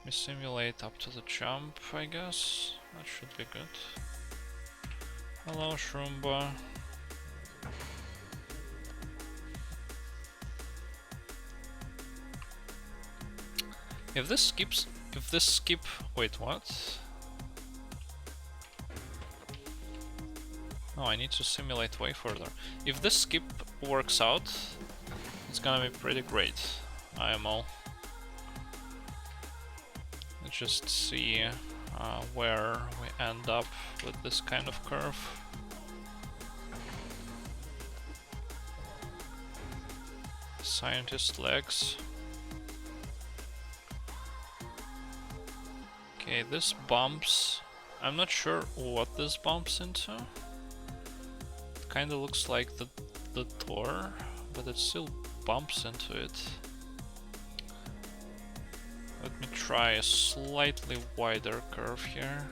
We simulate up to the jump, I guess. That should be good. Hello, Shroomba. If this skip, wait, what? Oh, I need to simulate way further. If this skip works out, it's gonna be pretty great, IMO. Let's just see where we end up with this kind of curve. Scientist legs. Okay, this bumps. I'm not sure what this bumps into. It kind of looks like the door, but it still bumps into it. Let me try a slightly wider curve here.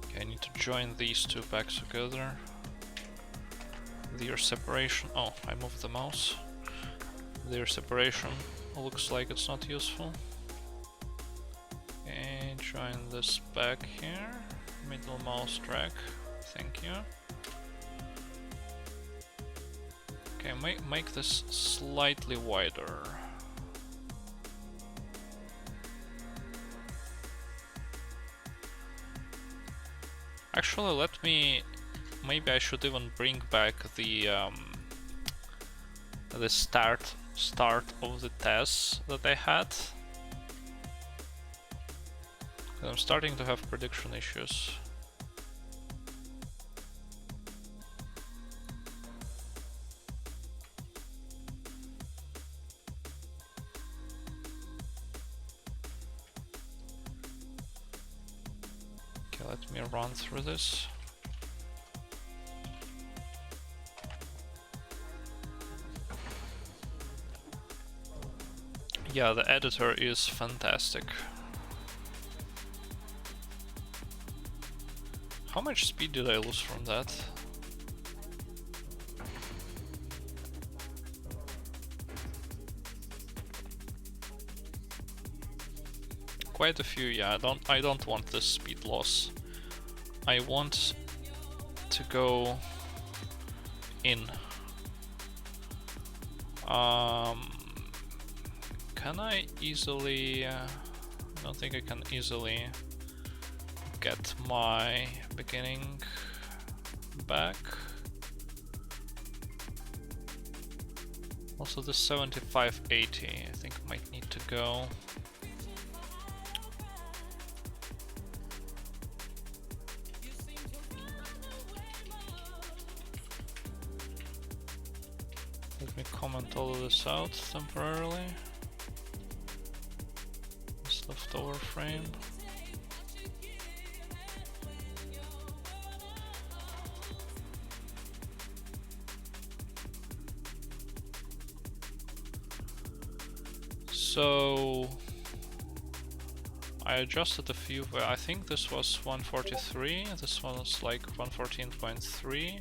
Okay, I need to join these two back together. Their separation. Oh, I moved the mouse. Their separation looks like it's not useful. And join this back here. Middle mouse drag. Thank you. Okay, make this slightly wider. Actually, let me. Maybe I should even bring back the start of the tests that I had. I'm starting to have prediction issues. Okay, let me run through this. Yeah, the editor is fantastic. How much speed did I lose from that? Quite a few, yeah. I don't want this speed loss. I want to go in. Can I easily... I don't think I can easily get my beginning back. Also the 7580 I think might need to go. Let me comment all of this out temporarily. This leftover frame. So I adjusted a few. I think this was 143. This one was like 114.3.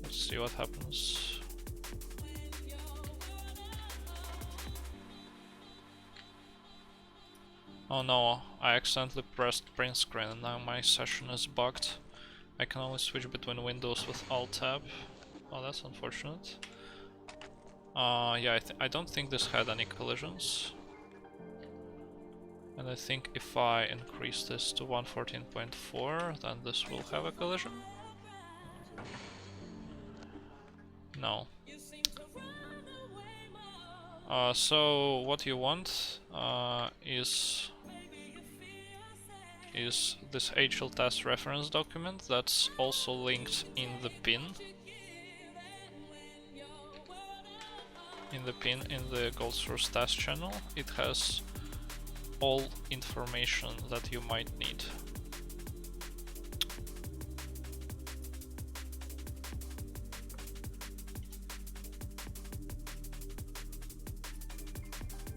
Let's see what happens. Oh no, I accidentally pressed print screen and now my session is bugged. I can only switch between windows with Alt Tab. Oh, that's unfortunate. Yeah, I don't think this had any collisions. And I think if I increase this to 114.4, then this will have a collision. No. So what you want is this HL test reference document that's also linked in the pin. In the GoldSrc test channel. It has all information that you might need.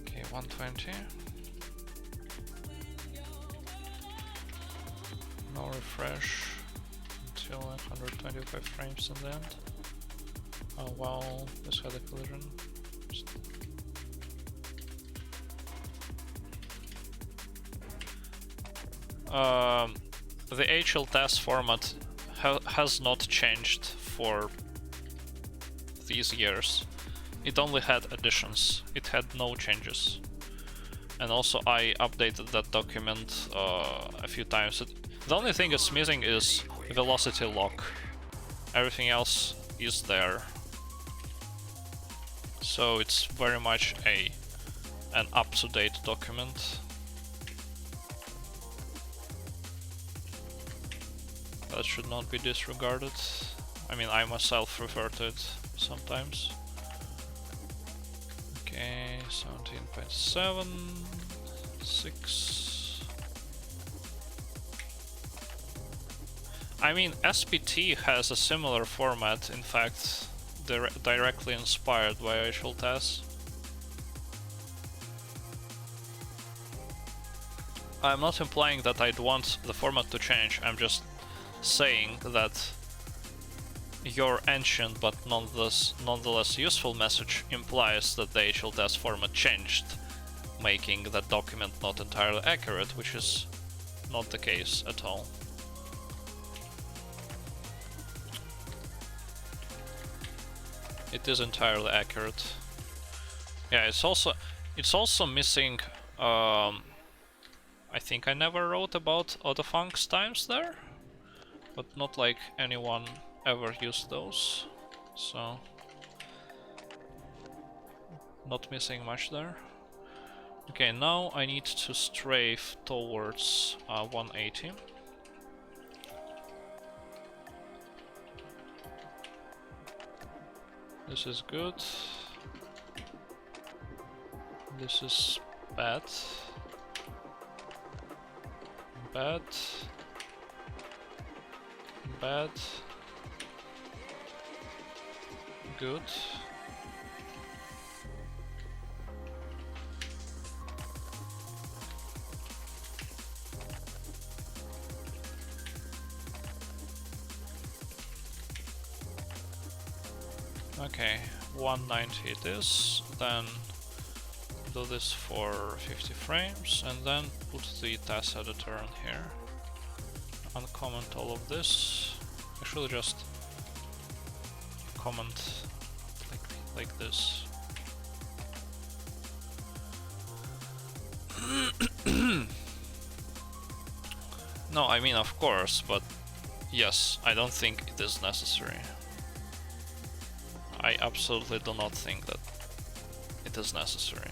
Okay, 120. No refresh until 125 frames in the end. Oh wow, this had a collision. The HL test format has not changed for these years. It only had additions. It had no changes. And also I updated that document a few times. The only thing it's missing is velocity lock. Everything else is there. So it's very much an up-to-date document. That should not be disregarded. I mean, I myself refer to it sometimes. Okay, 17.7, 6. I mean, SPT has a similar format, in fact, directly inspired by HL TAS. I'm not implying that I'd want the format to change, I'm just saying that your ancient but nonetheless useful message implies that the HL TAS format changed, making that document not entirely accurate, which is not the case at all. It is entirely accurate. Yeah, it's also missing. I think I never wrote about autofuncs times there, but not like anyone ever used those, so not missing much there. Okay, now I need to strafe towards 180. This is good. This is bad. Bad. Bad. Good. Okay, 190 it is, then do this for 50 frames and then put the task editor in here. Uncomment all of this. Actually just comment like this. No, I mean of course, but yes, I don't think it is necessary. I absolutely do not think that it is necessary.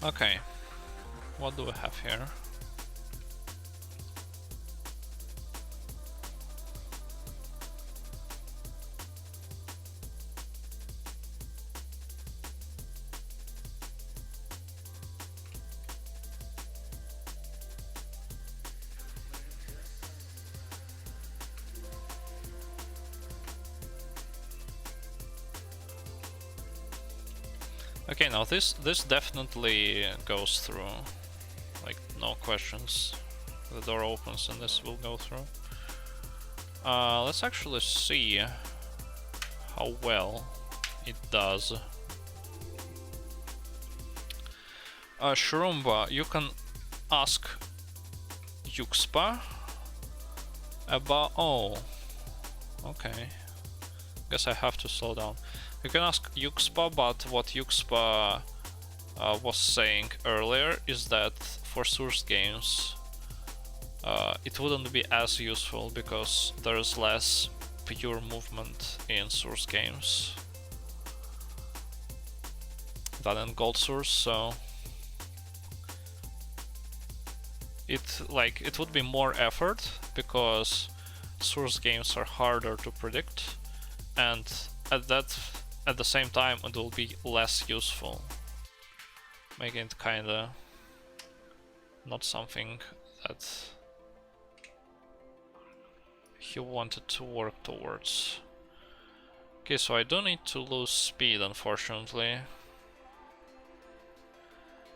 Okay, what do we have here? Okay, now this definitely goes through, like no questions. The door opens and this will go through. Let's actually see how well it does. Shroomba, you can ask Yuxpa about. Oh, okay. Guess I have to slow down. You can ask Yuxpa, but what Yuxpa was saying earlier is that for source games it wouldn't be as useful because there's less pure movement in source games than in GoldSrc, so it would be more effort because source games are harder to predict, and at the same time it will be less useful, making it kinda not something that he wanted to work towards. Okay, so I don't need to lose speed, unfortunately.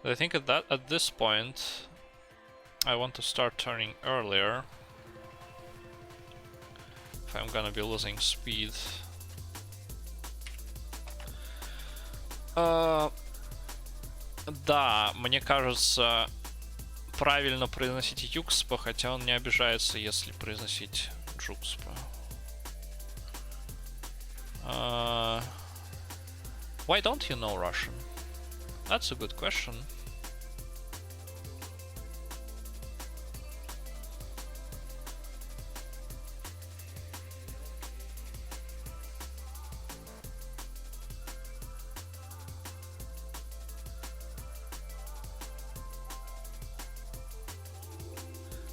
But I think at this point I want to start turning earlier if I'm gonna be losing speed. Да, мне кажется, правильно произносить Юкспа, хотя он не обижается, если произносить Джукспа. Why don't you know Russian? That's a good question.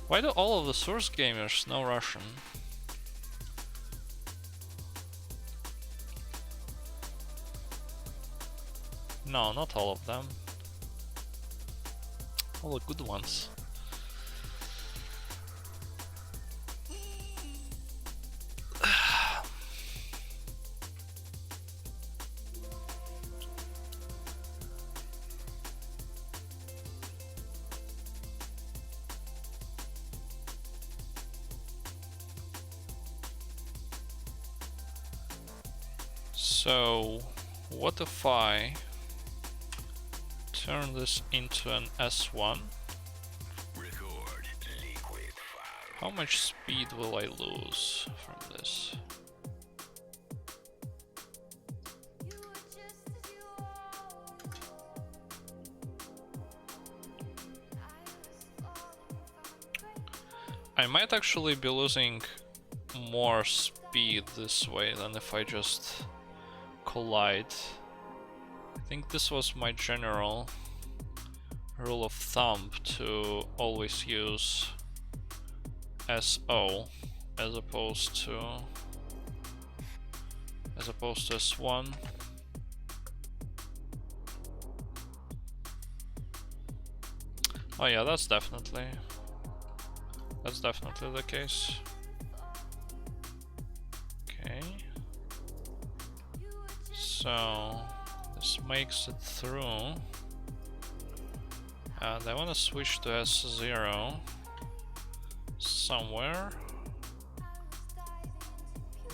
Why do all of the source gamers know Russian? No, not all of them. All the good ones. So, what if I turn this into an S1? Record liquid fire. How much speed will I lose from this? I might actually be losing more speed this way than if I just collide. I think this was my general rule of thumb, to always use SO as opposed to S1. Oh yeah, that's definitely the case. Okay. So this makes it through. And I want to switch to S0 somewhere.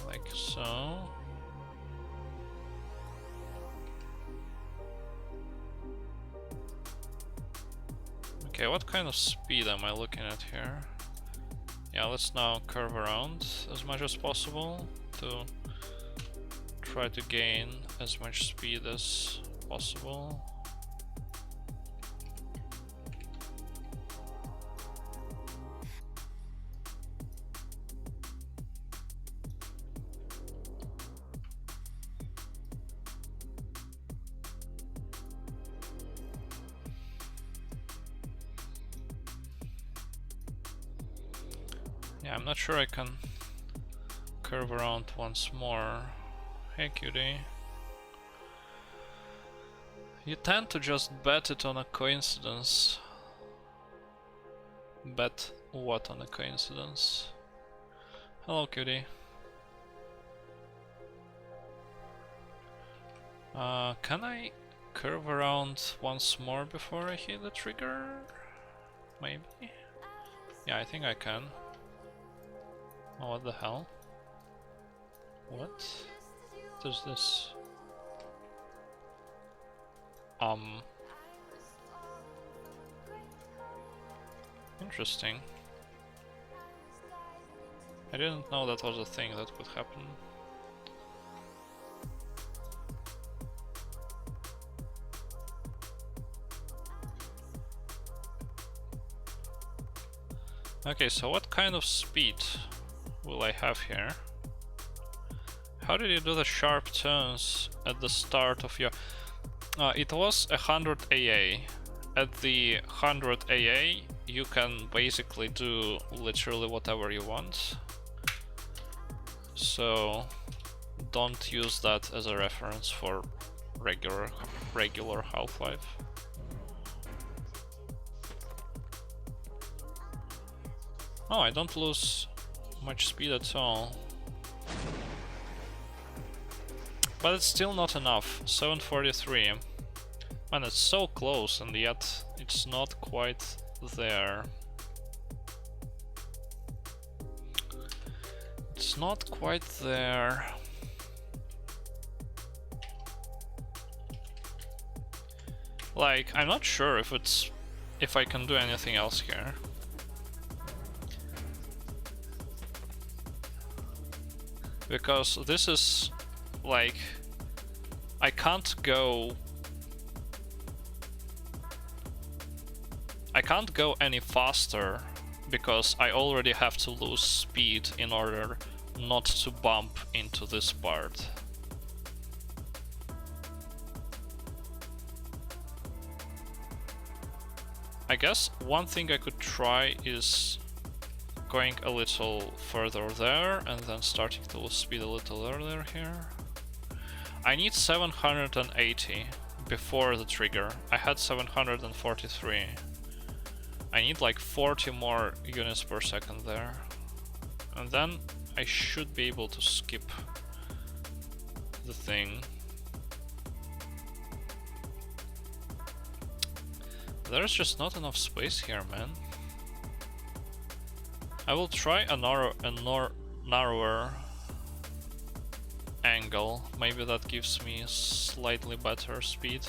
Like so. Okay, what kind of speed am I looking at here? Yeah, let's now curve around as much as possible to try to gain as much speed as possible. Yeah, I'm not sure I can curve around once more. Hey cutie. You tend to just bet it on a coincidence. Bet what on a coincidence? Hello cutie. Can I curve around once more before I hit the trigger? Maybe? Yeah, I think I can. Oh, what the hell? What? Does this... Interesting. I didn't know that was a thing that could happen. Okay, so what kind of speed will I have here? How did you do the sharp turns at the start of your... it was 100 AA. At the 100 AA, you can basically do literally whatever you want. So don't use that as a reference for regular Half-Life. Oh, I don't lose much speed at all. But it's still not enough. 743. Man, it's so close and yet it's not quite there. It's not quite there. Like, I'm not sure if I can do anything else here. Because this is like, I can't go any faster because I already have to lose speed in order not to bump into this part. I guess one thing I could try is going a little further there and then starting to lose speed a little earlier here. I need 780 before the trigger. I had 743. I need like 40 more units per second there. And then I should be able to skip the thing. There's just not enough space here, man. I will try a narrower angle. Maybe that gives me slightly better speed.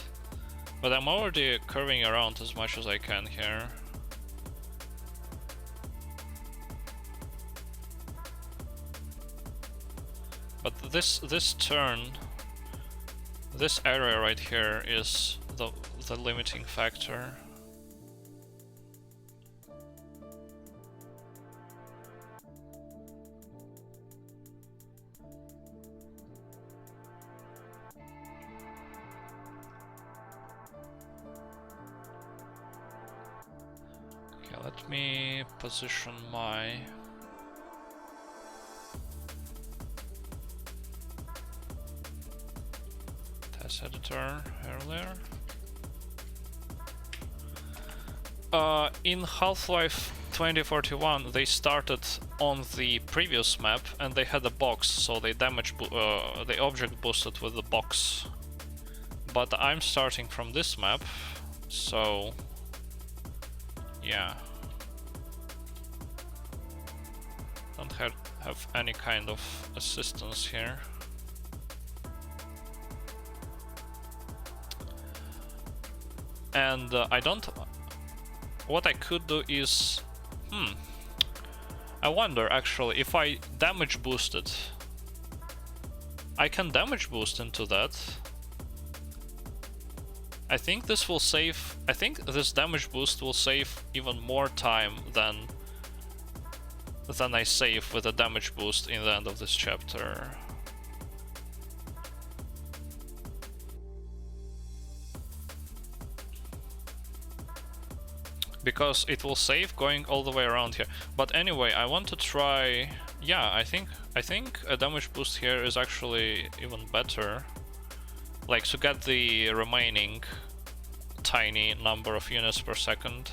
But I'm already curving around as much as I can here. But this turn, this area right here is the limiting factor. Let me position my test editor earlier. In Half-Life 2041 they started on the previous map and they had a box, so they they object boosted with the box. But I'm starting from this map, so yeah. Don't have any kind of assistance here. And I don't... What I could do is... I wonder actually if I damage boosted. I can damage boost into that. I think this will save... I think this damage boost will save even more time than I save with a damage boost in the end of this chapter. Because it will save going all the way around here. But anyway, I want to try... Yeah, I think a damage boost here is actually even better. Like, to get the remaining tiny number of units per second.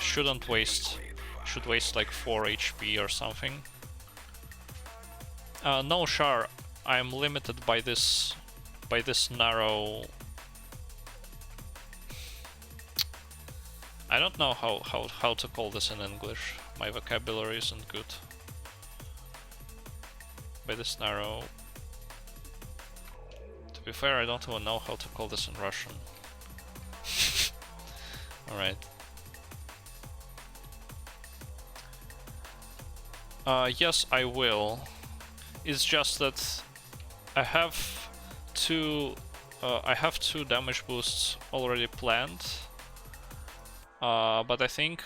Should waste like 4 HP or something. No, sure, I'm limited by this narrow... I don't know how to call this in English. My vocabulary isn't good. By this narrow... To be fair, I don't even know how to call this in Russian. Alright. Yes, I will. It's just that I have two damage boosts already planned. But I think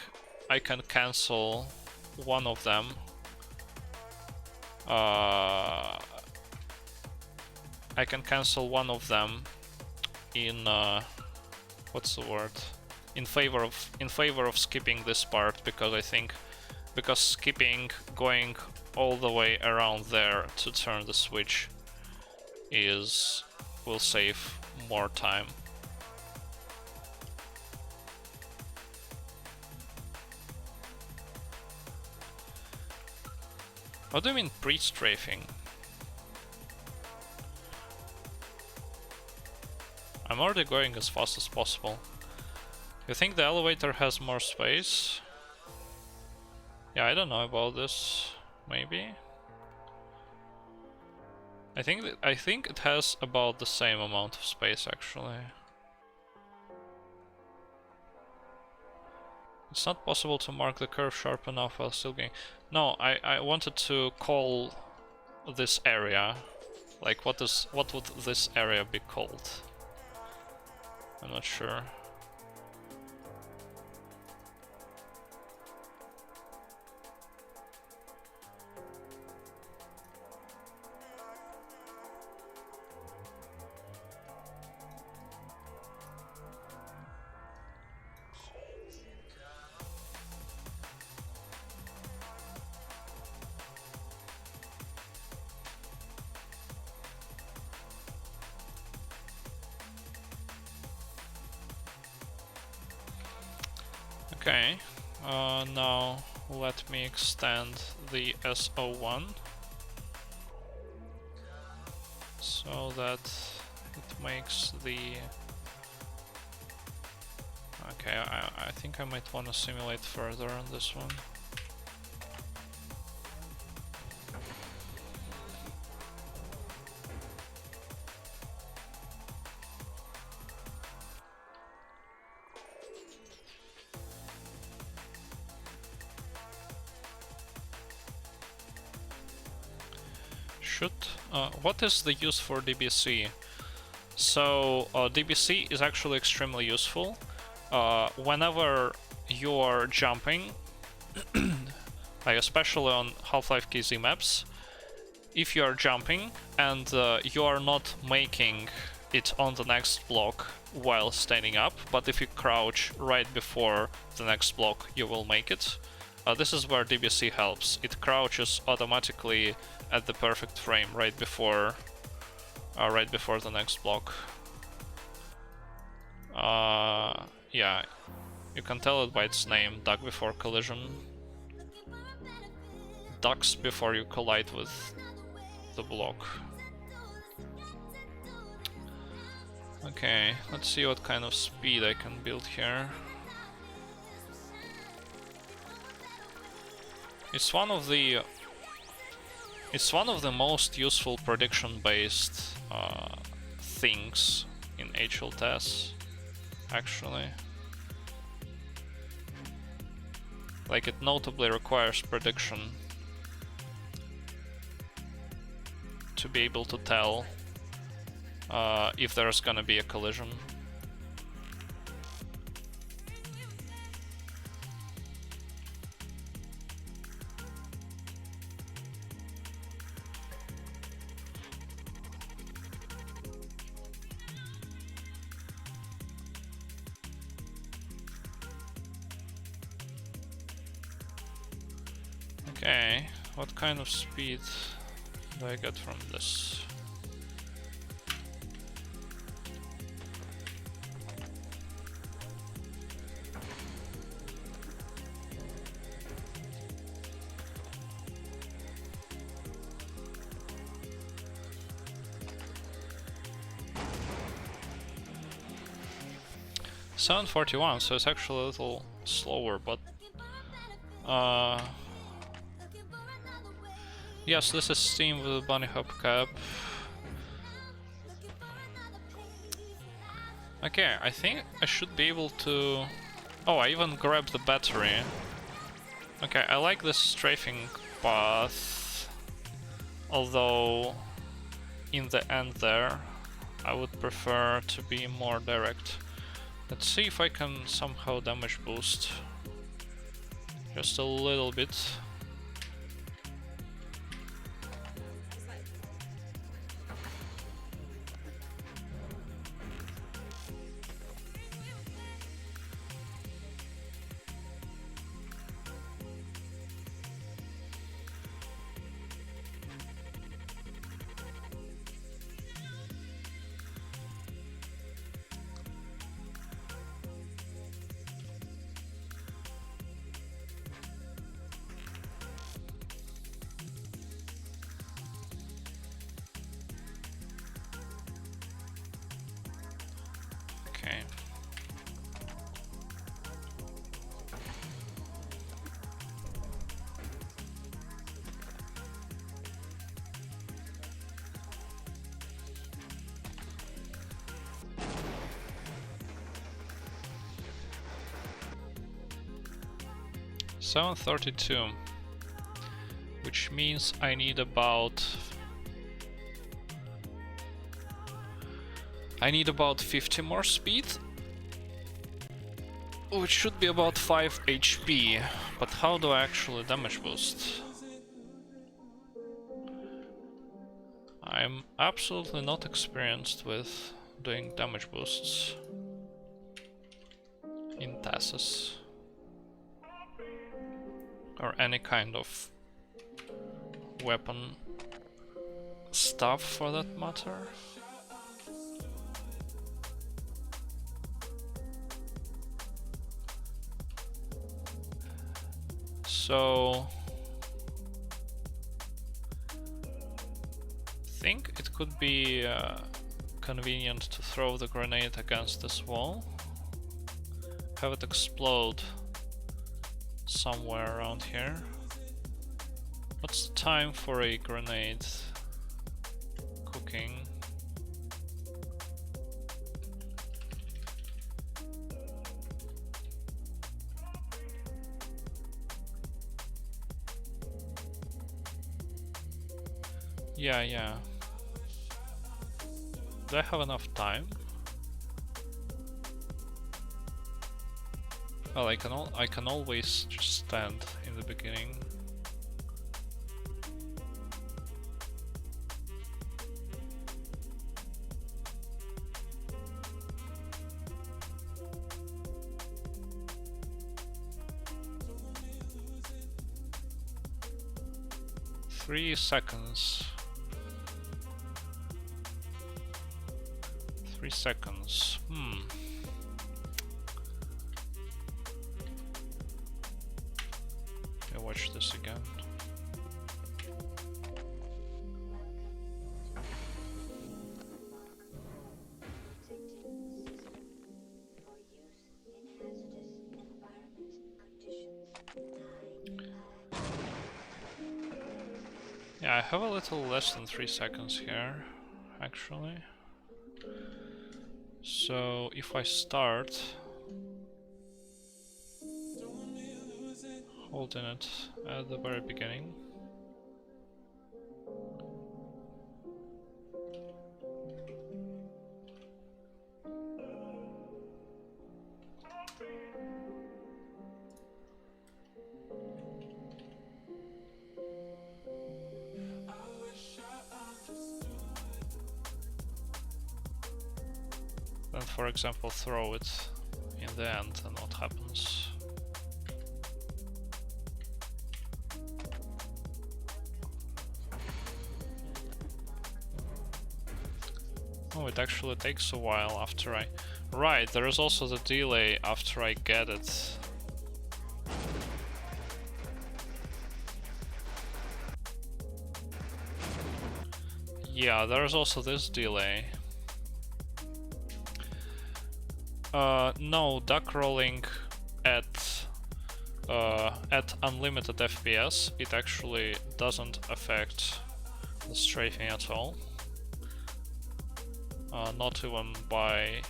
I can cancel one of them. I can cancel one of them in what's the word? In favor of skipping this part, because skipping going all the way around there to turn the switch will save more time. What do you mean pre-strafing? I'm already going as fast as possible. You think the elevator has more space? Yeah, I don't know about this. Maybe. I think it has about the same amount of space actually. It's not possible to mark the curve sharp enough while still going. No, I wanted to call this area. Like what would this area be called? I'm not sure. Okay, now let me extend the SO1 so that it makes the... Okay, I think I might want to simulate further on this one. What is the use for DBC? So DBC is actually extremely useful. Whenever you're jumping, like especially on Half-Life KZ maps, if you are jumping and you are not making it on the next block while standing up, but if you crouch right before the next block, you will make it. This is where DBC helps. It crouches automatically at the perfect frame right before the next block. Yeah, you can tell it by its name, duck before collision. Ducks before you collide with the block. Okay, let's see what kind of speed I can build here. It's one of the most useful prediction-based things in HLTAS, actually. Like, it notably requires prediction to be able to tell if there's gonna be a collision. Okay, what kind of speed do I get from this? $741, so it's actually a little slower, but yes, this is Steam with a bunny hop cap. Okay, I think I should be able to... Oh, I even grabbed the battery. Okay, I like this strafing path, although in the end there I would prefer to be more direct. Let's see if I can somehow damage boost. Just a little bit. Okay. $732, which means I need about 50 more speed, which should be about 5 HP. But how do I actually damage boost? I'm absolutely not experienced with doing damage boosts in TASes. Or any kind of weapon stuff for that matter. So I think it could be convenient to throw the grenade against this wall, have it explode somewhere around here. What's the time for a grenade cooking? Yeah. Do I have enough time? Well, I can always just stand in the beginning. Three seconds. 3 seconds. I'll watch this again. Yeah, I have a little less than 3 seconds here, actually. So if I start holding it at the very beginning, then for example throw it in the end, and what happens? Oh, it actually takes a while after I... Right, there is also the delay after I get it. Yeah, there is also this delay. No, duck rolling at unlimited FPS, it actually doesn't affect the strafing at all. Not even by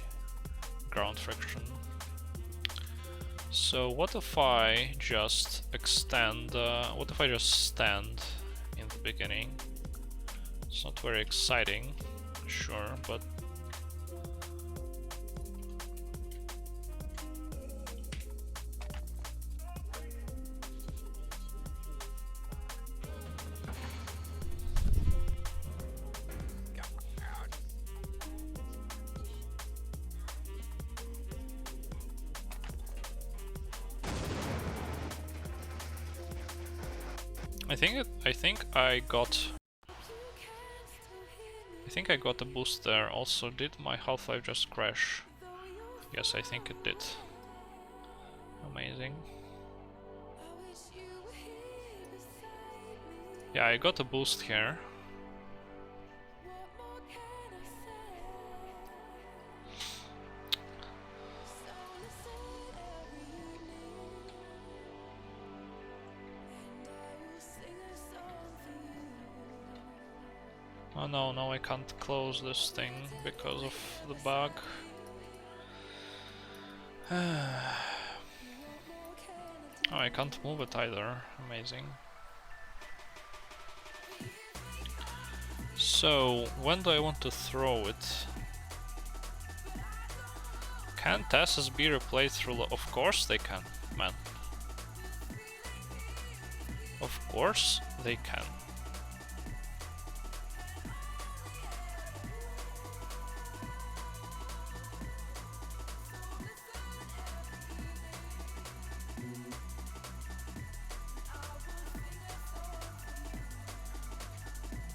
ground friction. So what if I just extend, what if I just stand in the beginning? It's not very exciting, sure, but I think I got a boost there. Also, did my Half-Life just crash? Yes, I think it did. Amazing. Yeah, I got a boost here. Oh no, no, I can't close this thing because of the bug. Oh, I can't move it either. Amazing. So, when do I want to throw it? Can TASes be replayed through Of course they can, man. Of course they can.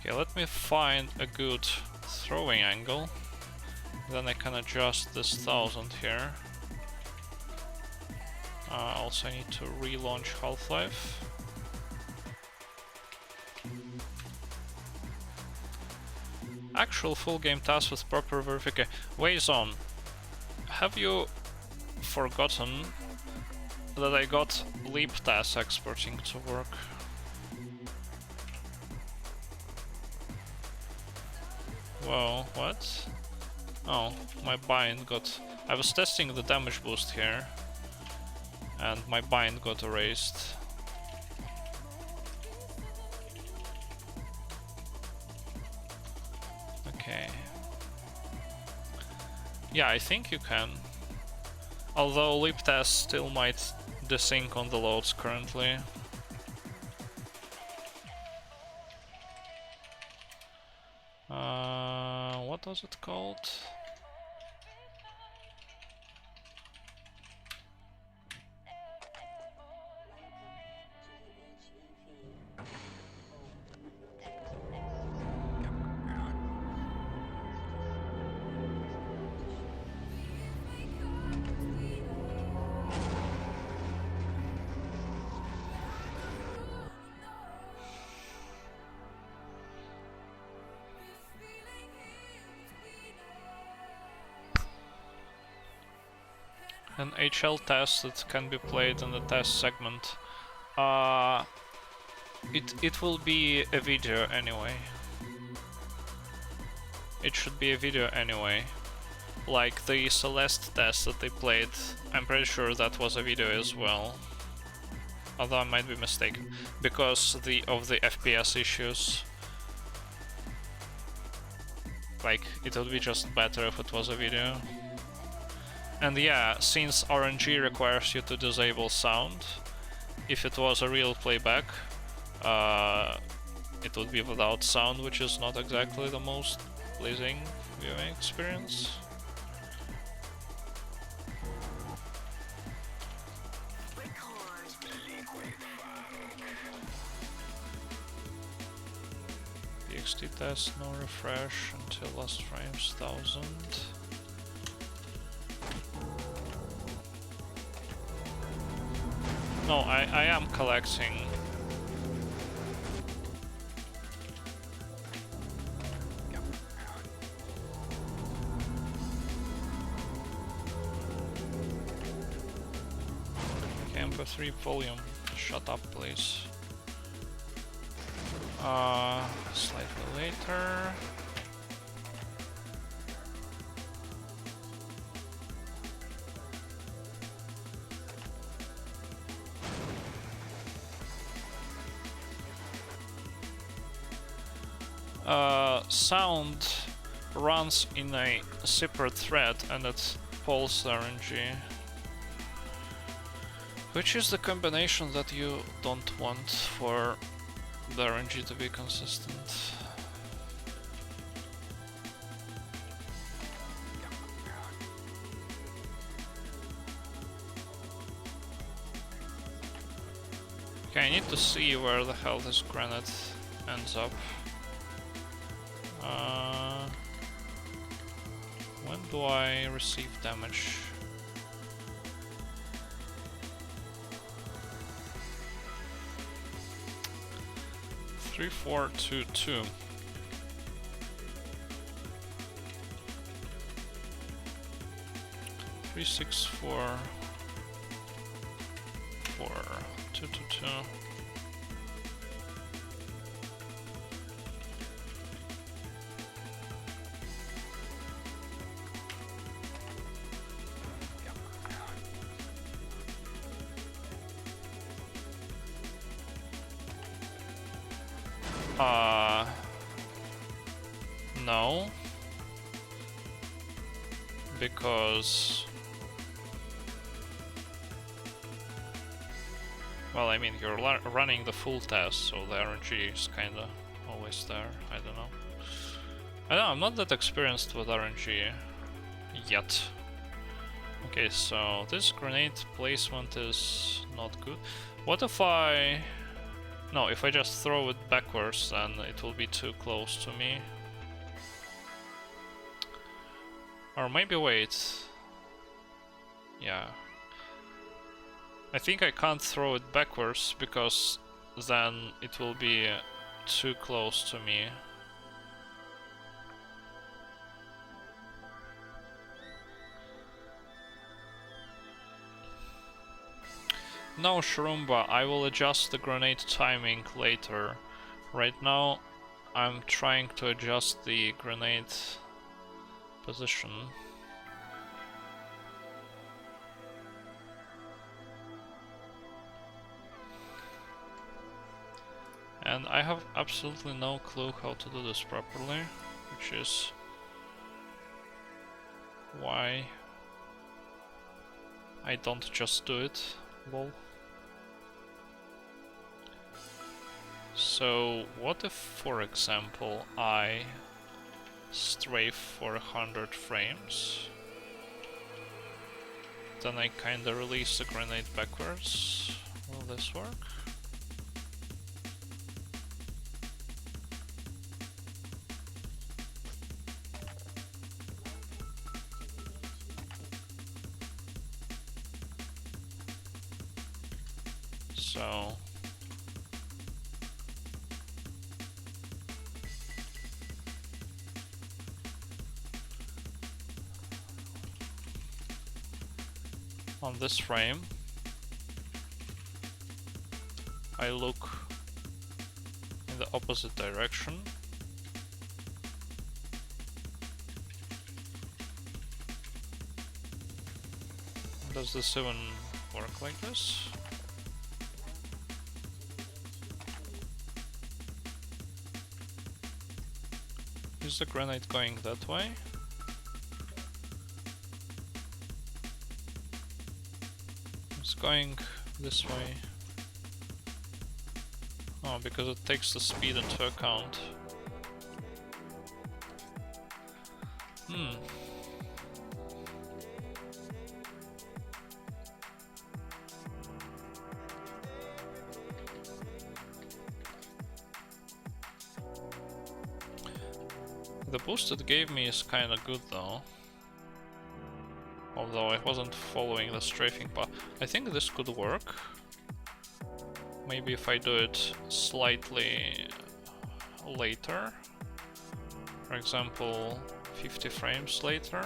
Okay, let me find a good throwing angle. Then I can adjust this 1000 here. Also I need to relaunch Half-Life. Actual full game task with proper verification. Wayzone, have you forgotten that I got leap task exporting to work? Whoa, what? Oh, my bind got... I was testing the damage boost here, and my bind got erased. Okay. Yeah, I think you can. Although leap test still might desync on the loads currently. What was it called? An HL test that can be played in the test segment. It will be a video anyway. It should be a video anyway. Like the Celeste test that they played, I'm pretty sure that was a video as well. Although I might be mistaken, because of the FPS issues. Like, it would be just better if it was a video. And yeah, since RNG requires you to disable sound, if it was a real playback, it would be without sound, which is not exactly the most pleasing viewing experience. TXT test, no refresh until last frames 1000. No, I am collecting. Okay, MP3 volume, shut up please. Slightly later. Sound runs in a separate thread and it pulls RNG. Which is the combination that you don't want for the RNG to be consistent. Okay, I need to see where the hell this granite ends up. When do I receive damage? Three, 4, 2, 2. Three, 6, 4, 4, 2, 2, 2. No. Because... well, I mean, you're running the full test, so the RNG is kinda always there. I don't know. I don't know, I'm not that experienced with RNG yet. Okay, so this grenade placement is not good. What if I... no, if I just throw it backwards, then it will be too close to me. Or maybe wait. Yeah. I think I can't throw it backwards because then it will be too close to me. No, Shroomba, I will adjust the grenade timing later. Right now, I'm trying to adjust the grenade position. And I have absolutely no clue how to do this properly, which is why I don't just do it, lol. So what if, for example, I strafe for 100 frames? Then I kinda release the grenade backwards. Will this work? So on this frame, I look in the opposite direction. Does this even work like this? Is the grenade going that way? It's going this way. Oh, because it takes the speed into account. The boost it gave me is kinda good though. Although I wasn't following the strafing path. I think this could work. Maybe if I do it slightly later. For example, 50 frames later.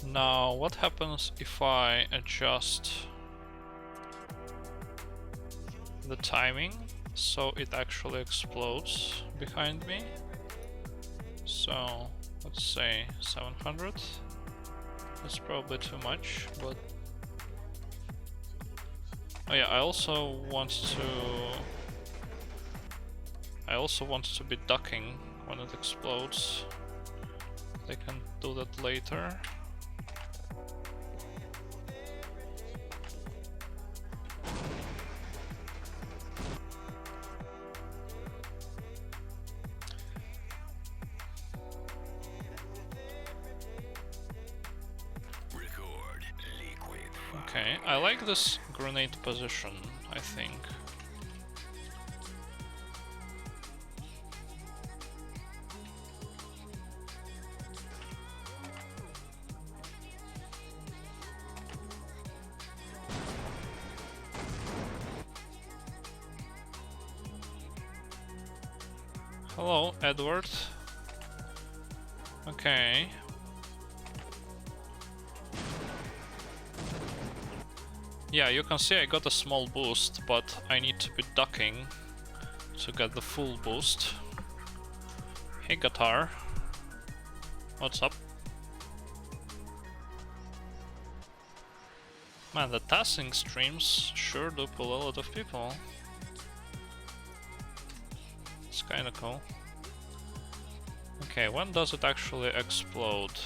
Now, what happens if I adjust the timing so it actually explodes behind me. So let's say 700. That's probably too much, but oh yeah, I also want to be ducking when it explodes. I can do that later. Record liquid fire. Okay, I like this grenade position, I think. Hello, Edward. Okay. Yeah, you can see I got a small boost, but I need to be ducking to get the full boost. Hey, Guitar. What's up? Man, the TASing streams sure do pull a lot of people. It's kinda cool. Okay, when does it actually explode?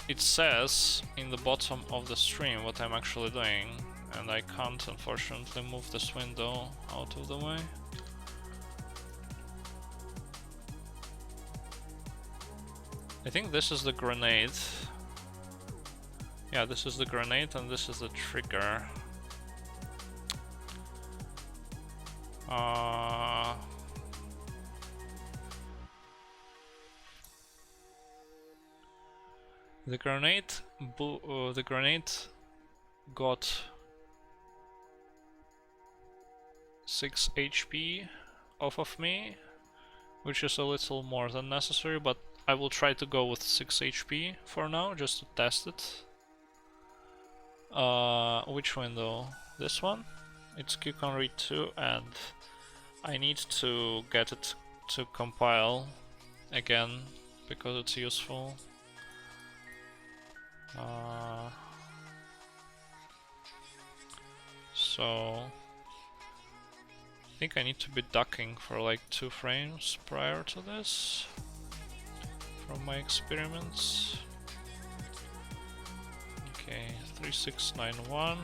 It says in the bottom of the stream what I'm actually doing, and I can't unfortunately move this window out of the way. I think this is the grenade. Yeah, this is the grenade and this is the trigger. The grenade got 6 HP off of me, which is a little more than necessary, but I will try to go with 6 HP for now, just to test it. Which window? This one? It's QConread 2, and I need to get it to compile again because it's useful. So I think I need to be ducking for like 2 frames prior to this from my experiments. Okay, 3691,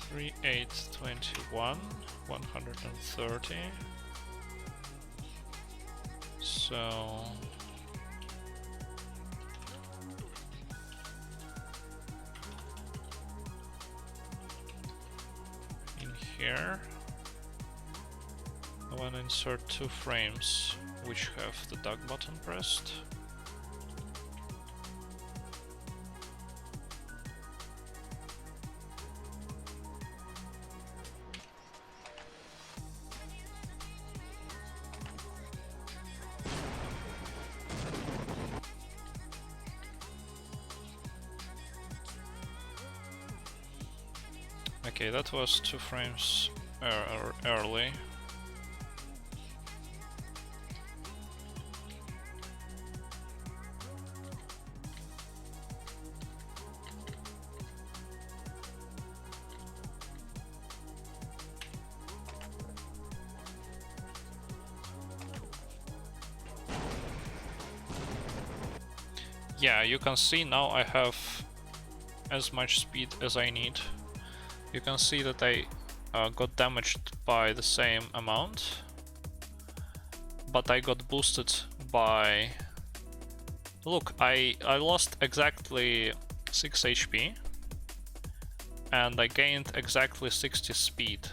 3821, 130. So here, I want to insert 2 frames which have the duck button pressed. Okay, that was 2 frames early. Yeah, you can see now I have as much speed as I need. You can see that I got damaged by the same amount, but I got boosted by... Look, I lost exactly 6 HP, and I gained exactly 60 speed,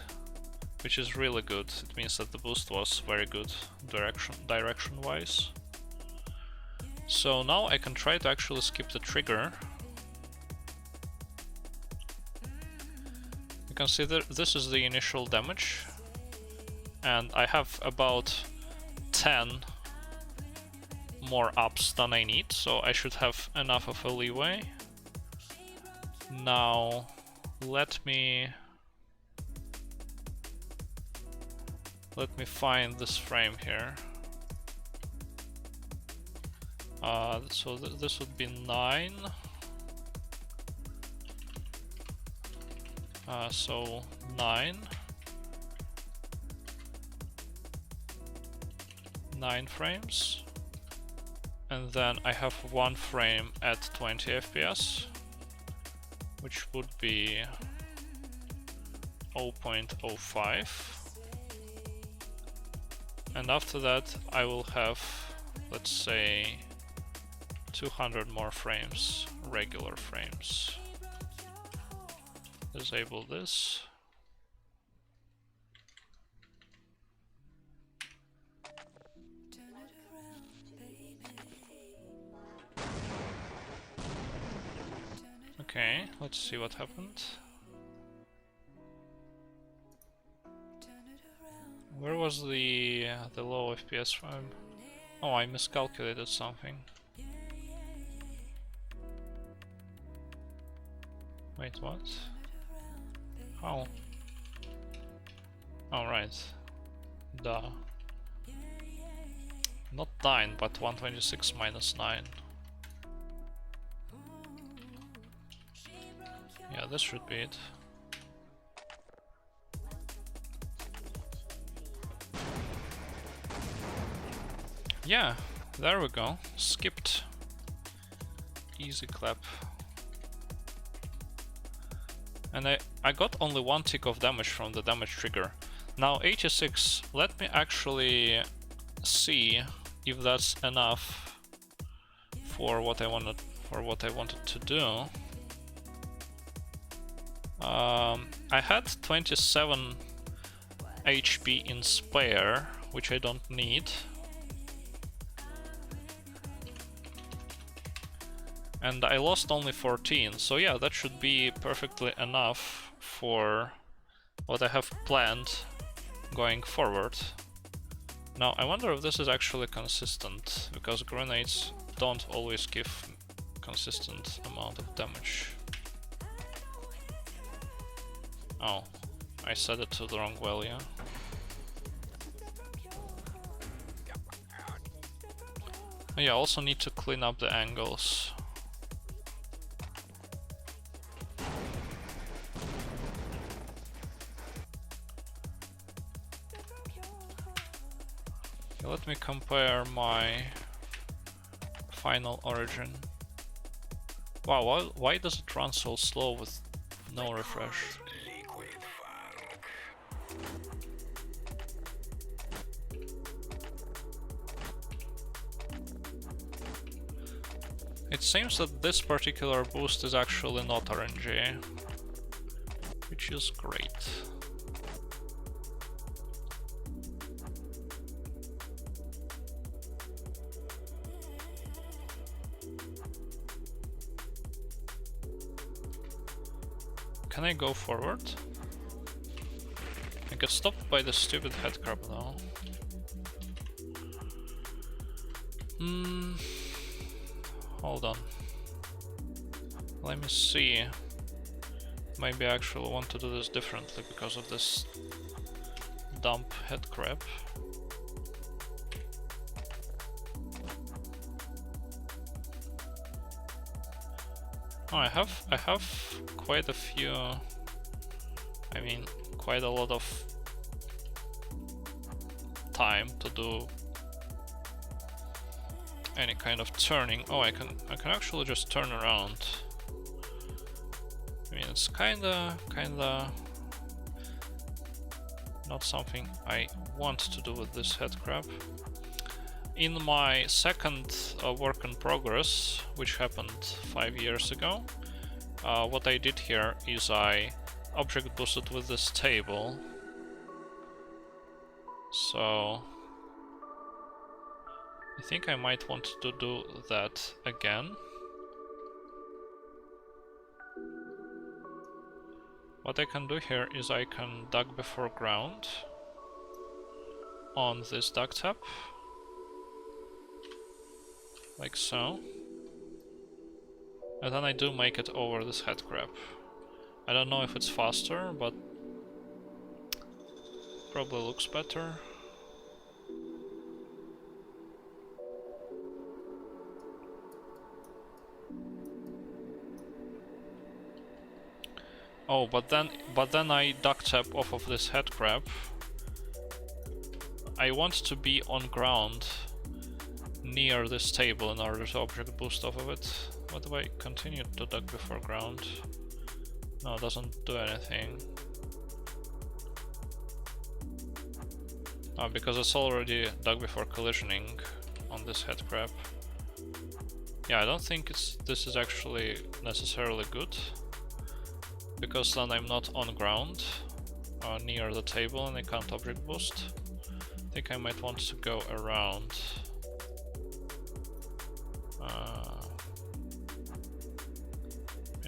which is really good. It means that the boost was very good direction-wise. So now I can try to actually skip the trigger. You can see that this is the initial damage, and I have about 10 more ups than I need, so I should have enough of a leeway. Now, let me find this frame here. So this would be 9. So 9 frames, and then I have one frame at 20 FPS, which would be 0.05, and after that I will have, let's say, 200 more frames, regular frames. Disable this. Okay, let's see what happened. Where was the low FPS frame? Oh, I miscalculated something. Wait, what? How? Oh, right. Duh. Not 9, but 126 minus 9. Yeah, this should be it. Yeah, there we go. Skipped. Easy clap. And I got only 1 tick of damage from the damage trigger. Now 86, let me actually see if that's enough for what I wanted to do. I had 27 HP in spare, which I don't need. And I lost only 14, so yeah, that should be perfectly enough for what I have planned going forward. Now, I wonder if this is actually consistent, because grenades don't always give consistent amount of damage. Oh, I set it to the wrong value. Oh, yeah, I also need to clean up the angles. Let me compare my final origin. Wow, why does it run so slow with no refresh? It seems that this particular boost is actually not RNG, which is great. Can I go forward? I get stopped by the stupid headcrab now. Hold on. Let me see. Maybe I actually want to do this differently because of this dump headcrab. Oh, I have quite a few. I mean, quite a lot of time to do any kind of turning. Oh, I can actually just turn around. I mean, it's kinda not something I want to do with this headcrab. In my second work in progress, which happened 5 years ago, what I did here is I object boosted with this table. So I think I might want to do that again. What I can do here is I can dug before ground on this duct tap. like so. And then I do make it over this head grab. I don't know if it's faster, but probably looks better. Oh, but then I duck tap off of this head grab. I want to be on ground near this table in order to object boost off of it. What do I continue to duck before ground? No, it doesn't do anything. Oh, because it's already duck before collisioning on this head grab. Yeah, I don't think this is actually necessarily good, because then I'm not on ground near the table and I can't object boost. I think I might want to go around.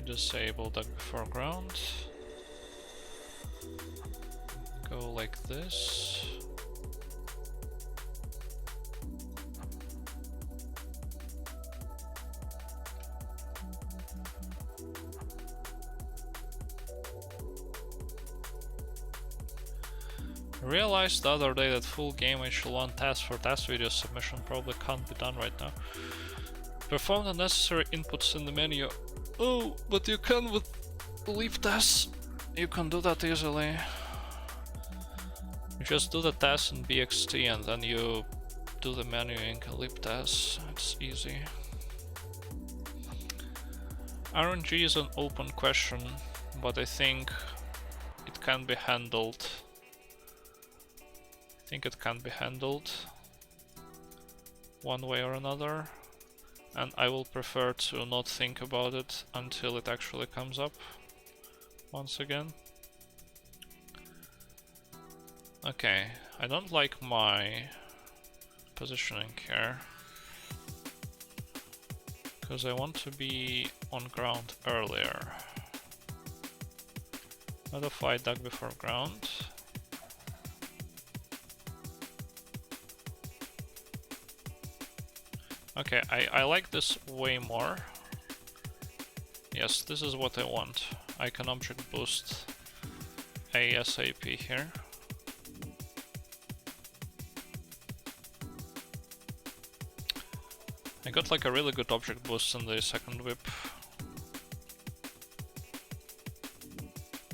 Disable duck before ground. Go like this. I realized the other day that full game HL1 task for task video submission probably can't be done right now. Perform the necessary inputs in the menu. Oh, but you can with leave tasks. You can do that easily. You just do the task in BXT and then you do the menuing and leave tasks. It's easy. RNG is an open question, but I think it can be handled. I think it can be handled one way or another. And I will prefer to not think about it until it actually comes up once again. Okay, I don't like my positioning here, because I want to be on ground earlier. Modify duck before ground. Okay, I like this way more. Yes, this is what I want. I can object boost ASAP here. I got like a really good object boost in the second whip.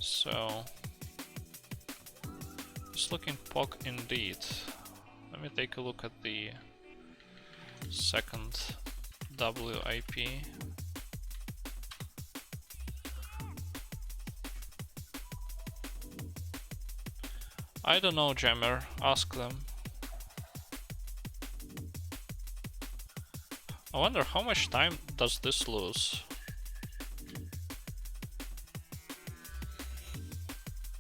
So it's looking pog indeed. Let me take a look at the second WIP. I don't know, Jammer, ask them. I wonder how much time does this lose?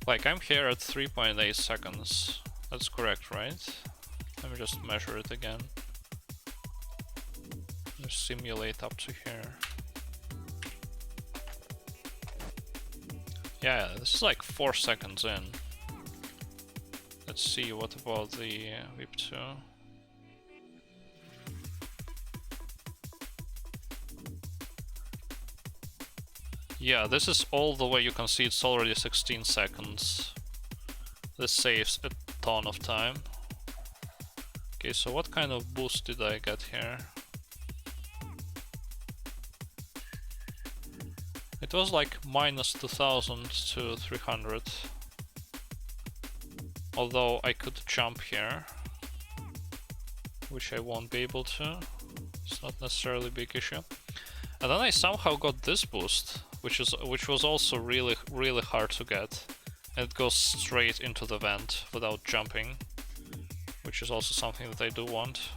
Like, I'm here at 3.8 seconds. That's correct, right? Let me just measure it again. Just simulate up to here. Yeah, this is like 4 seconds in. Let's see, what about the whip 2? Yeah, this is all the way. You can see it's already 16 seconds. This saves a ton of time. Okay, so what kind of boost did I get here? It was like minus 2000 to 300. Although I could jump here, which I won't be able to. It's not necessarily a big issue. And then I somehow got this boost, which was also really hard to get. And it goes straight into the vent without jumping, which is also something that I do want.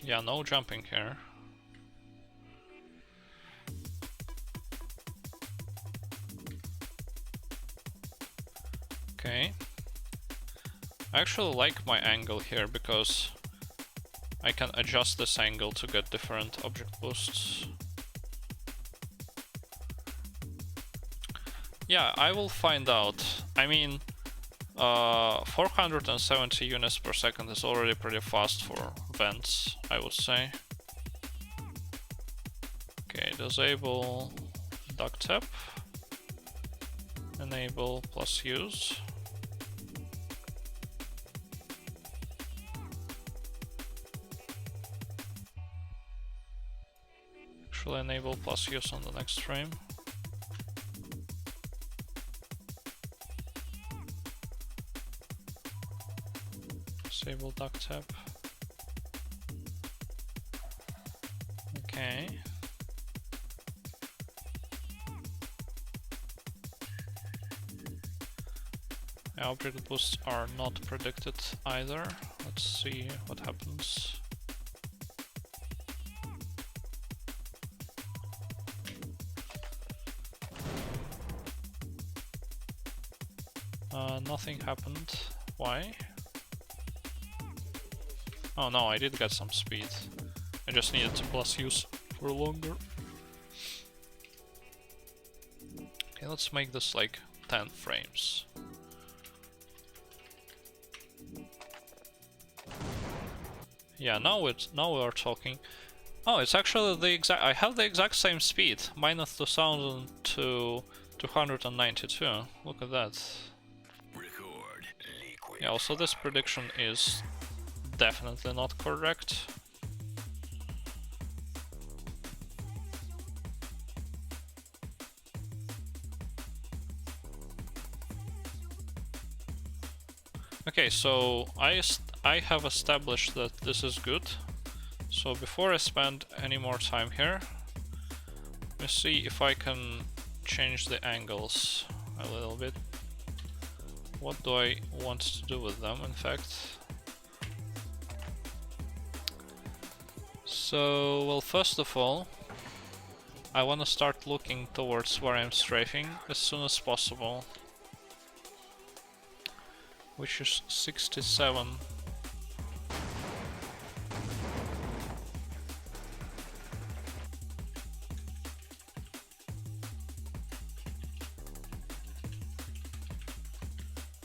Yeah, no jumping here. Okay. I actually like my angle here because I can adjust this angle to get different object boosts. Yeah, I will find out. I mean, 470 units per second is already pretty fast for vents, I would say. Okay, disable duct tap. Enable plus use. Actually enable plus use on the next frame. Disable duct tap. Okay. Object boosts are not predicted either. Let's see what happens. Nothing happened. Why? Oh no, I did get some speed. I just needed to plus use for longer. Okay, let's make this like 10 frames. Yeah, now we are talking. Oh, it's actually the exact. I have the exact same speed, minus 2000 to 292. Look at that. Record liquid. Yeah, also this prediction is definitely not correct. Okay, so I have established that this is good. So before I spend any more time here, let me see if I can change the angles a little bit. What do I want to do with them, in fact? So, well, first of all, I want to start looking towards where I'm strafing as soon as possible, which is 67.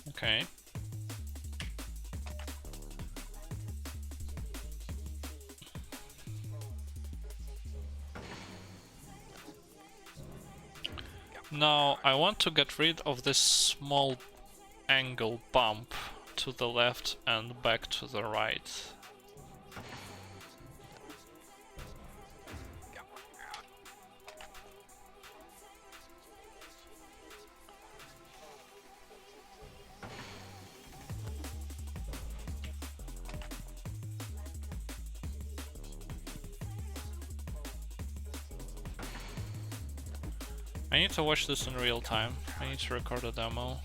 Okay. Now I want to get rid of this small angle bump to the left and back to the right. I need to watch this in real time. I need to record a demo.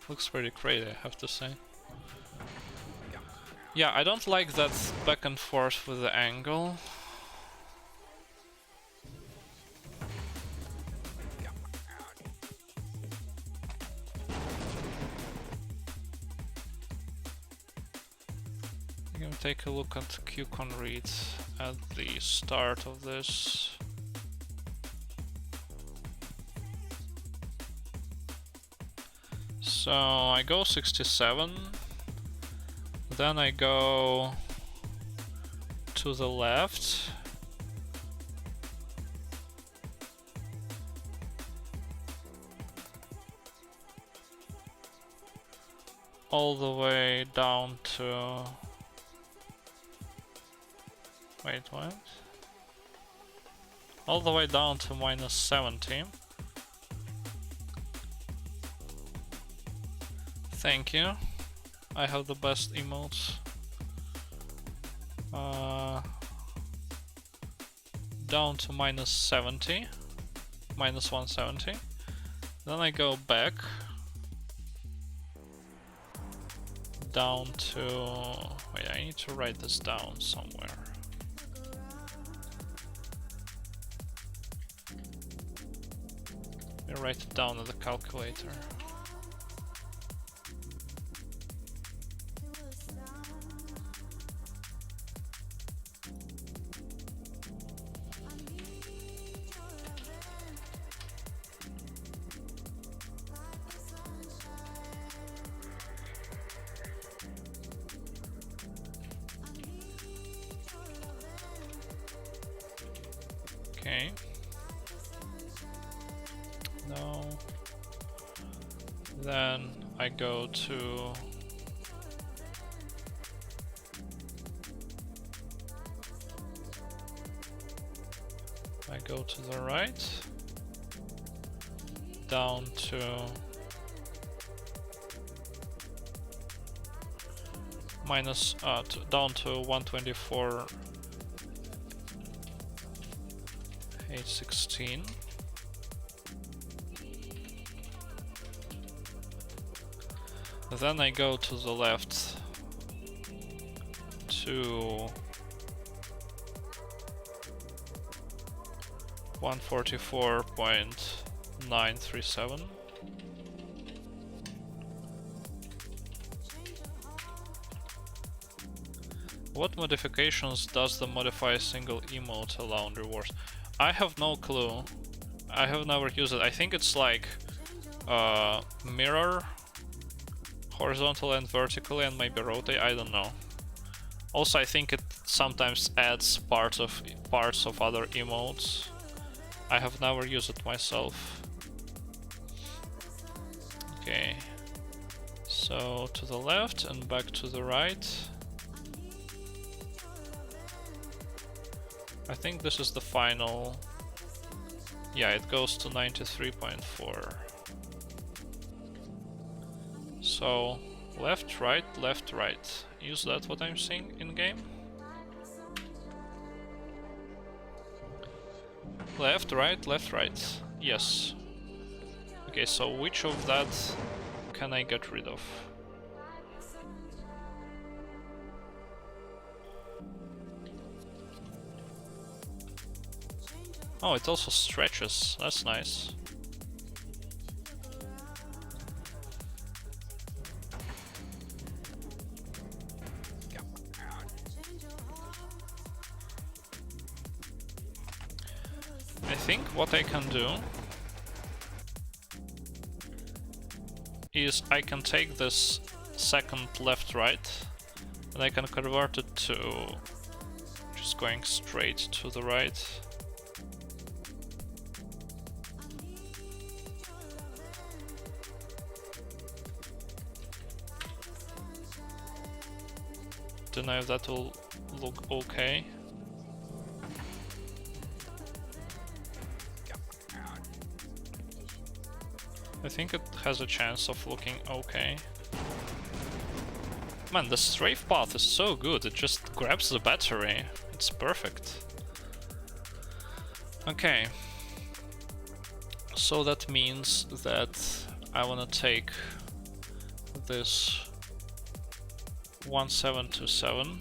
Looks pretty great, I have to say. Yeah, I don't like that back and forth with the angle. I'm gonna take a look at QCon read at the start of this. So I go 67, then I go to the left. All the way down to... Wait, what? All the way down to minus 70. Thank you. I have the best emotes. Down to minus 70. Minus 170. Then I go back. Down to... Wait, I need to write this down somewhere. Let me write it down on the calculator. Okay. No. Then I go to... I go to the right. Down to... minus... down to 124... 816. Then I go to the left to 144.937. What modifications does the modify single emote allow on rewards? I have no clue. I have never used it. I think it's like mirror, horizontal and vertically, and maybe rotate. I don't know. Also, I think it sometimes adds parts of other emotes. I have never used it myself. Okay. So to the left and back to the right. I think this is the final. Yeah, it goes to 93.4. So left, right, left, right. Is that what I'm seeing in game? Left, right, left, right. Yes. Okay, so which of that can I get rid of? Oh, it also stretches. That's nice. I think what I can do is I can take this second left-right and I can convert it to just going straight to the right. Don't know if that will look okay. I think it has a chance of looking okay. Man, the strafe path is so good, it just grabs the battery. It's perfect. Okay. So that means that I wanna take this 1727.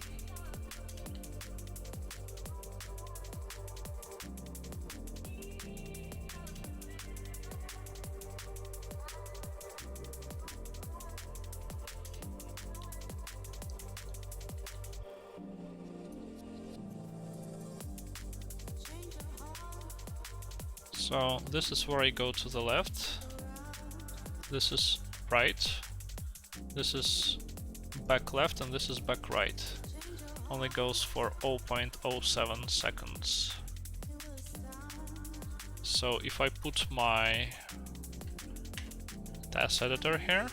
So this is where I go to the left. This is right. This is back left and this is back right. Only goes for 0.07 seconds. So if I put my task editor here,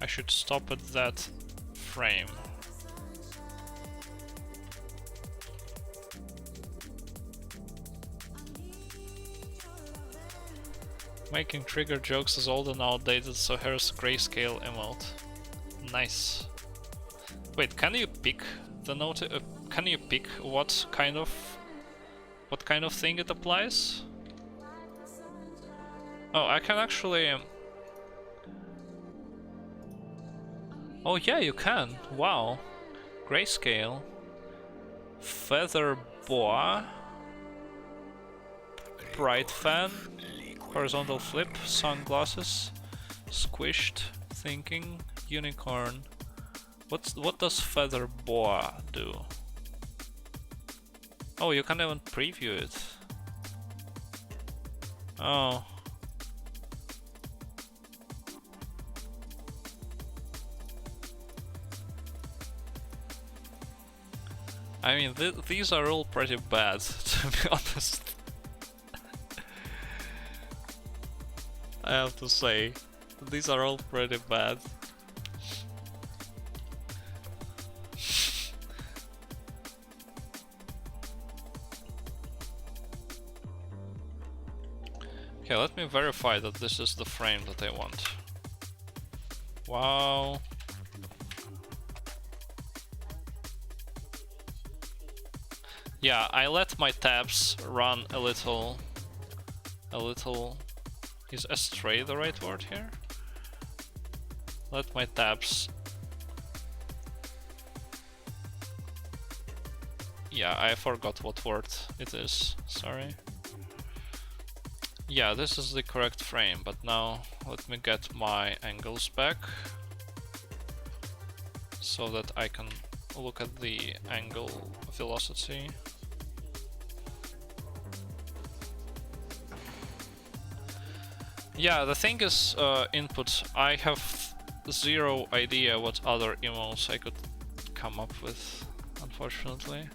I should stop at that frame. Making trigger jokes is old and outdated, so here's grayscale emote. Nice. Wait, can you pick the note? Can you pick what kind of thing it applies? Oh, I can actually. Oh yeah, you can. Wow. Grayscale. Feather boa. Bright fan. Horizontal flip. Sunglasses. Squished. Thinking. Unicorn. What does feather boa do? Oh, you can't even preview it. Oh. I mean, these are all pretty bad, to be honest. I have to say, these are all pretty bad. Okay, let me verify that this is the frame that I want. Wow. Yeah, I let my tabs run a little... Is astray the right word here? Let my tabs... Yeah, I forgot what word it is, sorry. Yeah, this is the correct frame, but now let me get my angles back so that I can look at the angle velocity. Yeah, the thing is, input. I have zero idea what other emotes I could come up with, unfortunately.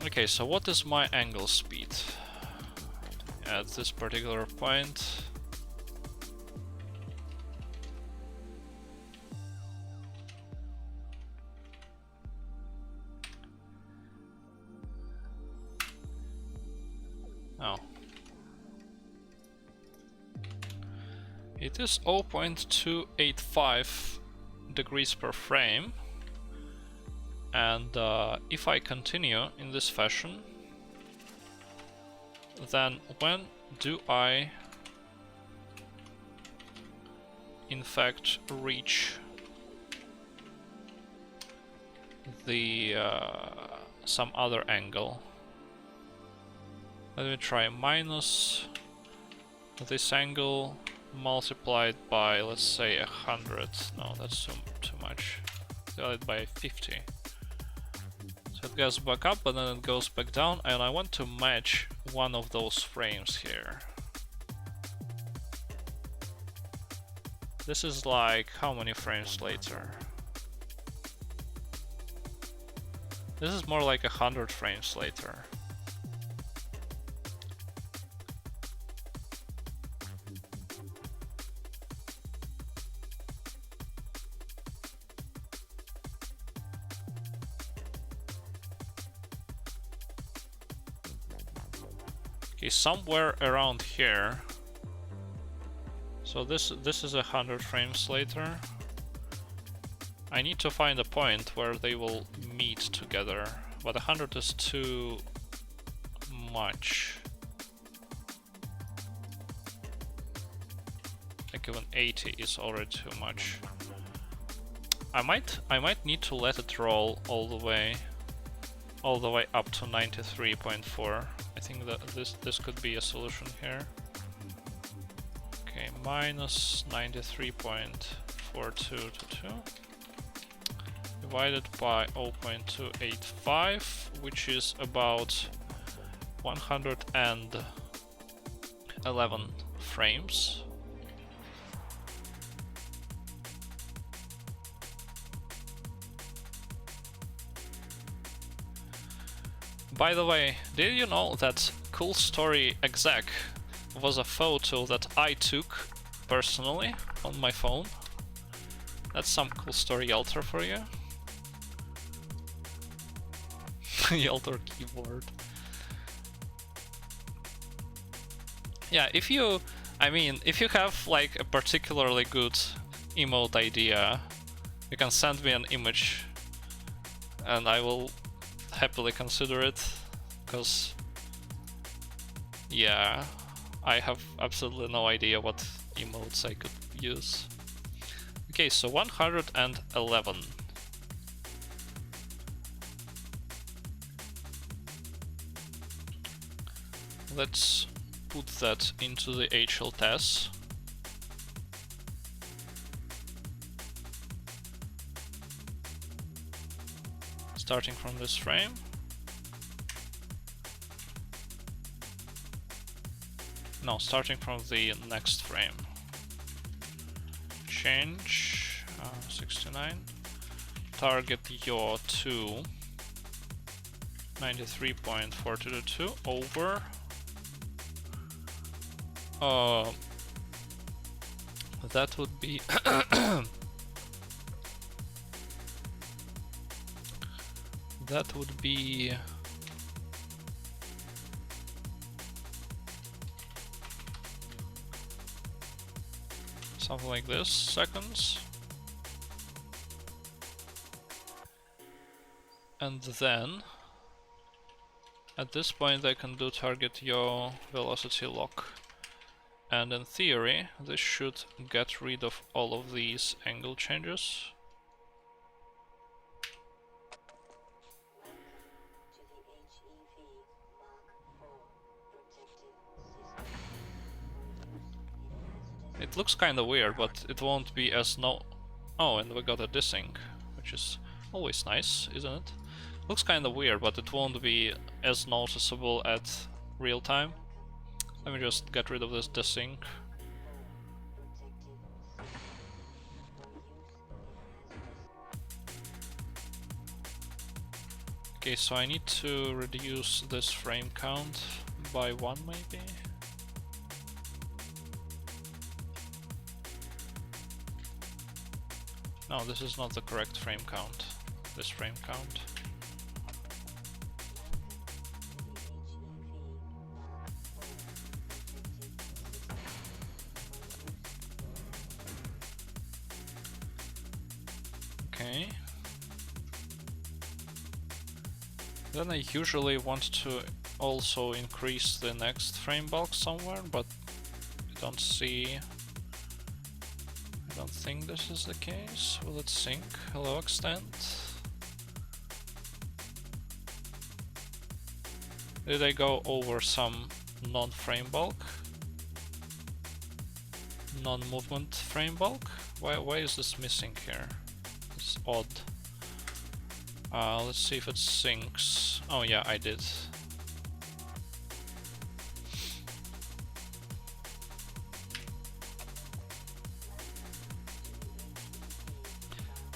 Okay, so what is my angle speed at this particular point? Oh. It is 0.285 degrees per frame. And if I continue in this fashion, then when do I in fact reach the some other angle? Let me try minus this angle multiplied by, let's say, 100. No, that's too much. Divided by 50. So it goes back up, but then it goes back down, and I want to match one of those frames here. This is like how many frames later? This is more like 100 frames later. Okay, somewhere around here. So this is 100 frames later. I need to find a point where they will meet together, but 100 is too much. Like even 80 is already too much. I might need to let it roll all the way up to 93.4. I think that this could be a solution here. Okay, minus 93.4222 divided by 0.285, which is about 100 and 11 frames. By the way, did you know that Cool Story exec was a photo that I took personally on my phone? That's some Cool Story Yelter for you. Yelter keyboard. Yeah, if you have like a particularly good emote idea, you can send me an image and I will happily consider it, because yeah, I have absolutely no idea what emotes I could use. Okay, so 111. Let's put that into the HLTAS. Starting from this frame. No, starting from the next frame. Change 69. Target yaw to 93.422 over. That would be that would be something like this, seconds. And then at this point I can do target yaw velocity lock. And in theory, this should get rid of all of these angle changes. It looks kinda weird, but it won't be as no... Oh, and we got a desync, which is always nice, isn't it? Looks kinda weird, but it won't be as noticeable at real time. Let me just get rid of this desync. Okay, so I need to reduce this frame count by 1 maybe? No, this is not the correct frame count. This frame count. Okay. Then I usually want to also increase the next frame bulk somewhere, but I don't see... I don't think this is the case. Will it sync? Hello, extent. Did I go over some non-frame bulk? Non-movement frame bulk? Why is this missing here? It's odd. Let's see if it syncs. Oh yeah, I did.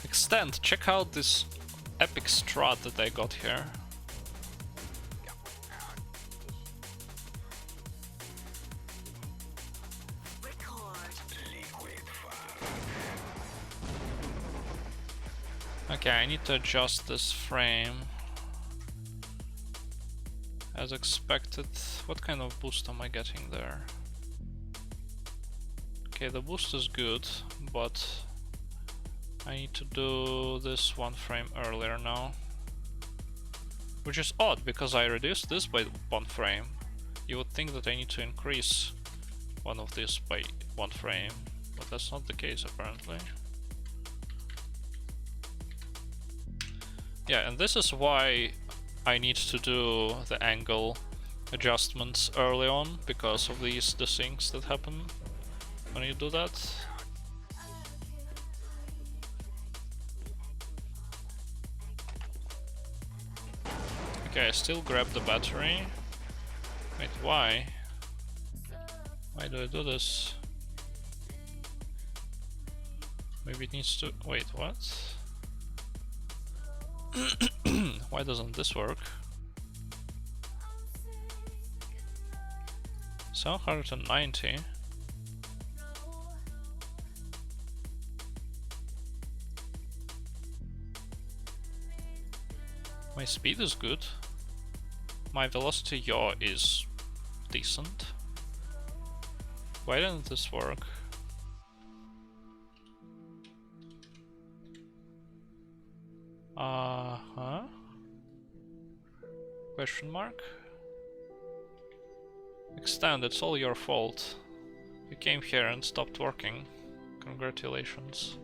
Extend, check out this epic strat that I got here. Okay, I need to adjust this frame. As expected. What kind of boost am I getting there? Okay, the boost is good, but I need to do this 1 frame earlier now. Which is odd, because I reduced this by 1 frame. You would think that I need to increase one of these by 1 frame, but that's not the case apparently. Yeah, and this is why I need to do the angle adjustments early on, because of these desyncs that happen when you do that. Okay, I still grab the battery. Wait, why? Why do I do this? Maybe it needs to... Wait, what? Why doesn't this work? 790. My speed is good. My velocity yaw is decent. Why didn't this work? Uh-huh. Question mark? Extend, it's all your fault. You came here and stopped working. Congratulations.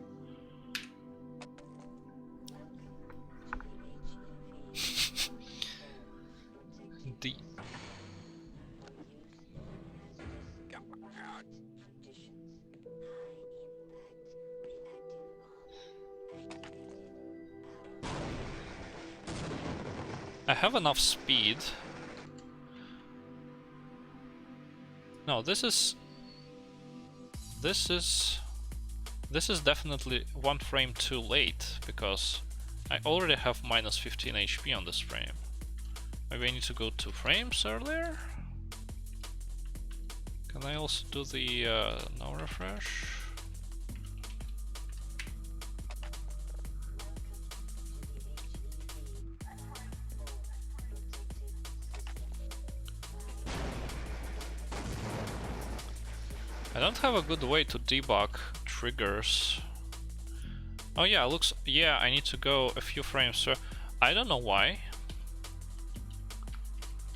D. I have enough speed. No, this is definitely one frame too late, because I already have minus 15 HP on this frame. Maybe I need to go 2 frames earlier? Can I also do the no refresh? I don't have a good way to debug triggers. Oh yeah, looks... yeah, I need to go a few frames, so I don't know why.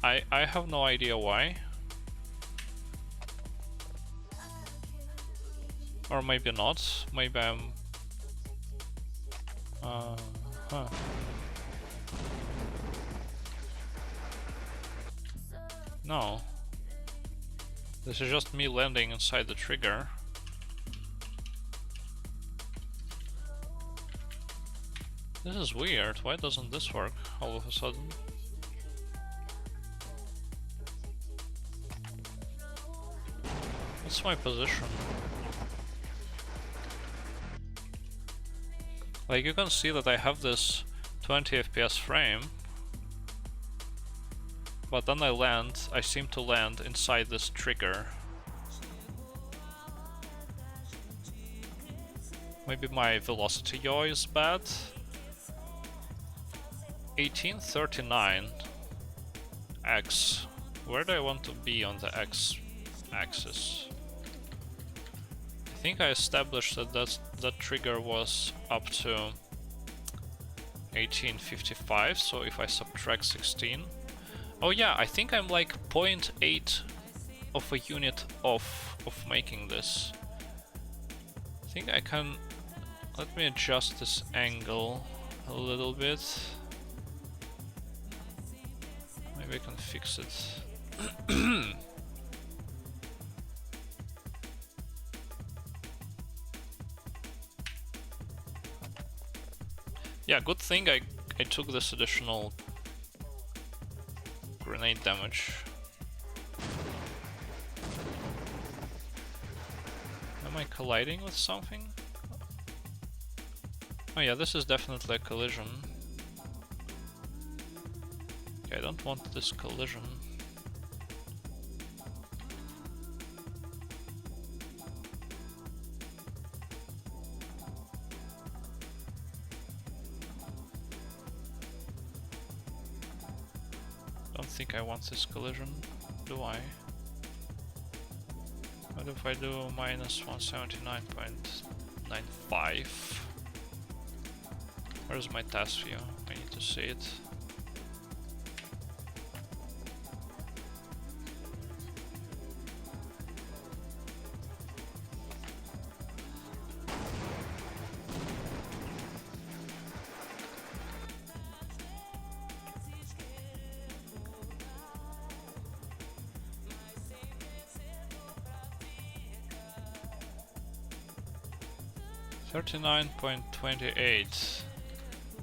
I have no idea why. Or maybe not. Maybe I'm... huh. No. This is just me landing inside the trigger. This is weird. Why doesn't this work all of a sudden? What's my position? Like, you can see that I have this 20 FPS frame, but then I seem to land inside this trigger. Maybe my velocity yaw is bad. 1839 X. Where do I want to be on the X axis? I think I established that that trigger was up to 1855, so if I subtract 16... Oh yeah, I think I'm like 0.8 of a unit off of making this. I think I can... Let me adjust this angle a little bit. Maybe I can fix it. Yeah, good thing I took this additional grenade damage. Am I colliding with something? Oh yeah, this is definitely a collision. Okay, I don't want this collision. Don't think I want this collision, do I? What if I do minus 179.95? Where's my task view? I need to see it. $39.28.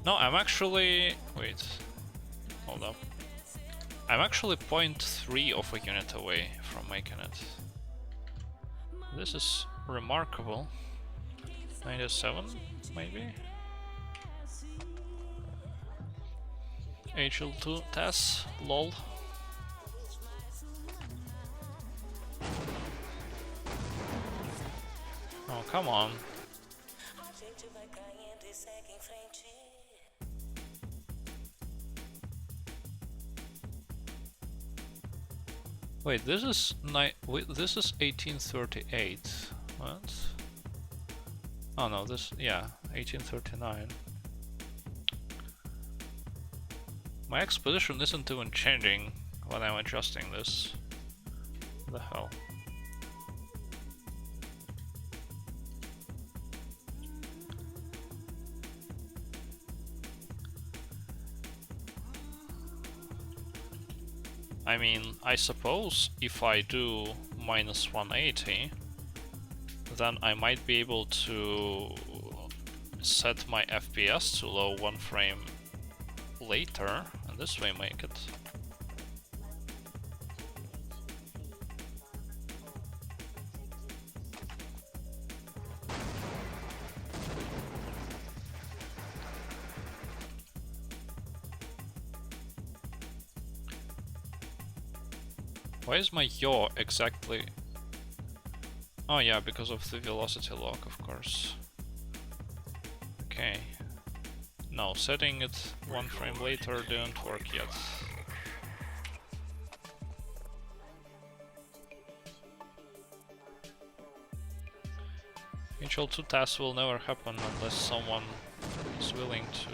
No, I'm actually... Wait. Hold up. I'm actually 0.3 of a unit away from making it. This is remarkable. 97, maybe? HL2 TAS, lol. Oh, come on. Wait, this is this is 1838. What? Oh no, this, yeah, 1839. My exposition isn't even changing when I'm adjusting this. What the hell? I mean, I suppose if I do minus 180, then I might be able to set my FPS to low one frame later, and this way make it. Why is my yaw exactly? Oh yeah, because of the velocity lock, of course. Okay. No, setting it one frame later didn't work yet. HL2 TAS will never happen unless someone is willing to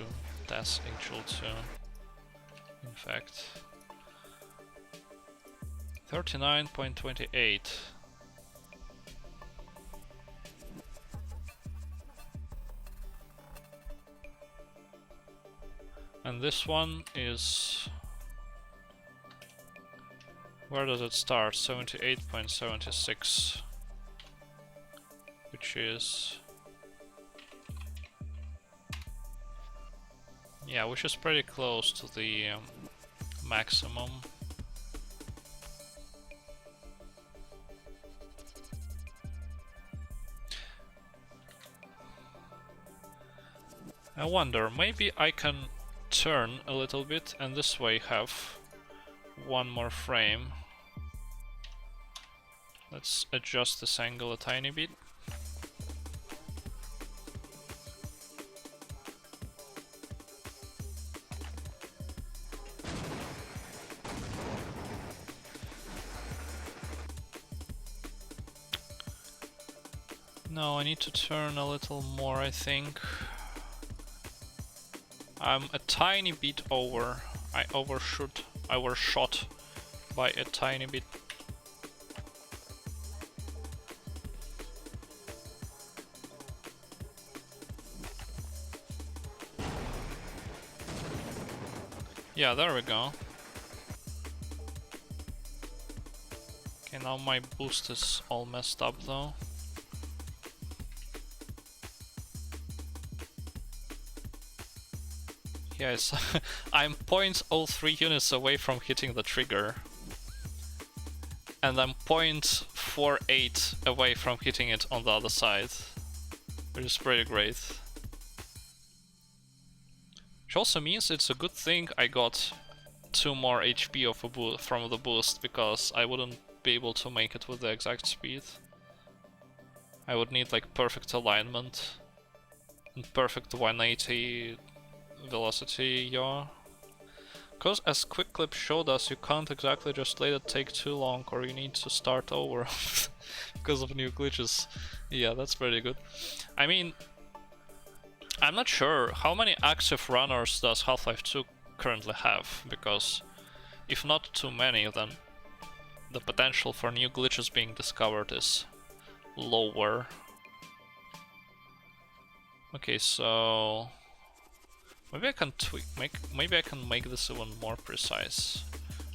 TAS HL2. In fact. 39.28. And this one is... Where does it start? 78.76. Which is... Yeah, which is pretty close to the maximum. I wonder, maybe I can turn a little bit and this way have one more frame. Let's adjust this angle a tiny bit. No, I need to turn a little more, I think. I'm a tiny bit over. I overshot by a tiny bit. Yeah, there we go. Okay, now my boost is all messed up though. Yes, I'm 0.03 units away from hitting the trigger. And I'm 0.48 away from hitting it on the other side. Which is pretty great. Which also means it's a good thing I got 2 more HP of a from the boost, because I wouldn't be able to make it with the exact speed. I would need like perfect alignment and perfect 180 velocity yaw. Because as Quick Clip showed us, you can't exactly just let it take too long, or you need to start over because of new glitches. Yeah, that's pretty good. I mean, I'm not sure how many active runners does Half-Life 2 currently have, because if not too many, then the potential for new glitches being discovered is lower. Okay, so maybe I can maybe I can make this even more precise.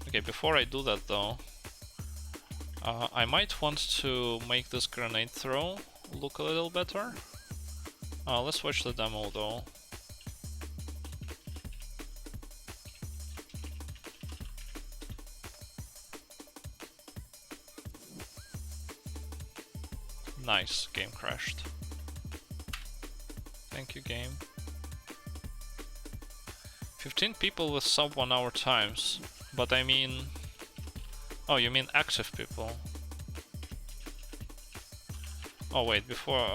Okay, before I do that though, I might want to make this grenade throw look a little better. Let's watch the demo though. Nice, game crashed. Thank you, game. 15 people with sub 1 hour times. But I mean... Oh, you mean active people. Oh wait, before...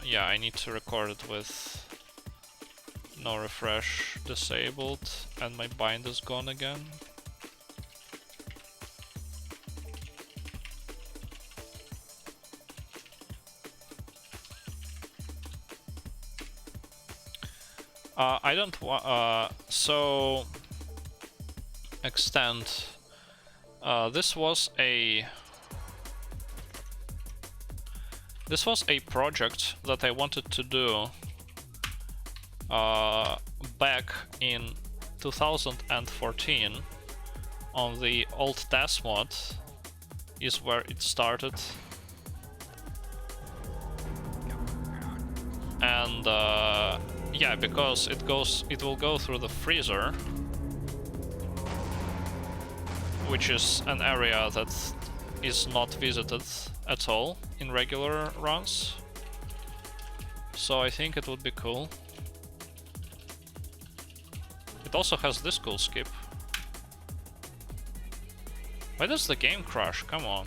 yeah, I need to record it with... no refresh disabled, and my bind is gone again. I don't want... so... extend... this was a project that I wanted to do back in 2014 on the old TAS mod is where it started, and yeah, because it will go through the freezer, which is an area that is not visited at all in regular runs. So I think it would be cool. It also has this cool skip. Why does the game crash? Come on.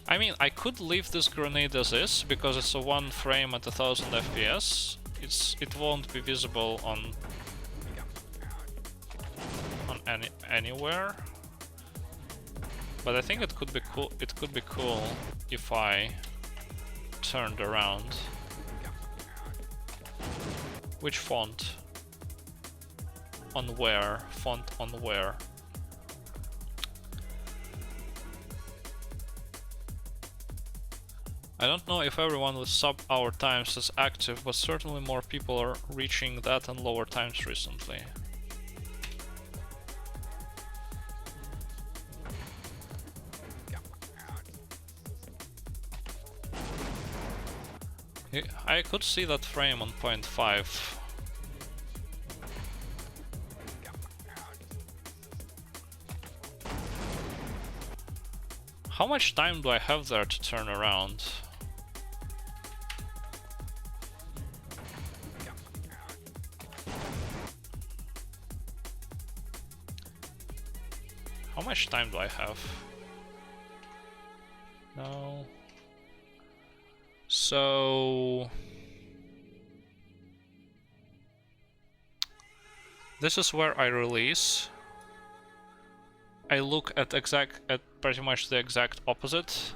I mean, I could leave this grenade as is, because it's a 1 frame at 1000 FPS. It won't be visible on anywhere. But I think it could be cool. It could be cool if I turned around. Which font? On where? Font on where? I don't know if everyone with sub-hour times is active, but certainly more people are reaching that and lower times recently. I could see that frame on 0.5. How much time do I have there to turn around? How much time do I have? No. So this is where I release. I look at pretty much the exact opposite.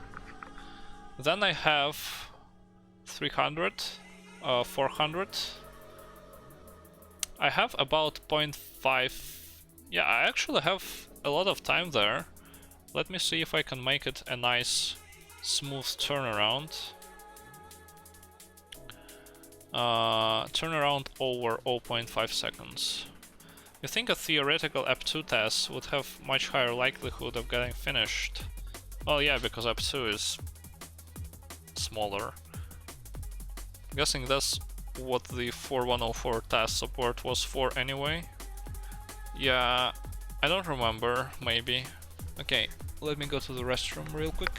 Then I have 300, 400. I have about 0.5. Yeah, I actually have a lot of time there. Let me see if I can make it a nice smooth turnaround. Turnaround over 0.5 seconds. You think a theoretical App2 test would have much higher likelihood of getting finished? Well, yeah, because App2 is smaller. I'm guessing that's what the 4104 task support was for anyway. Yeah, I don't remember, maybe. Okay, let me go to the restroom real quick.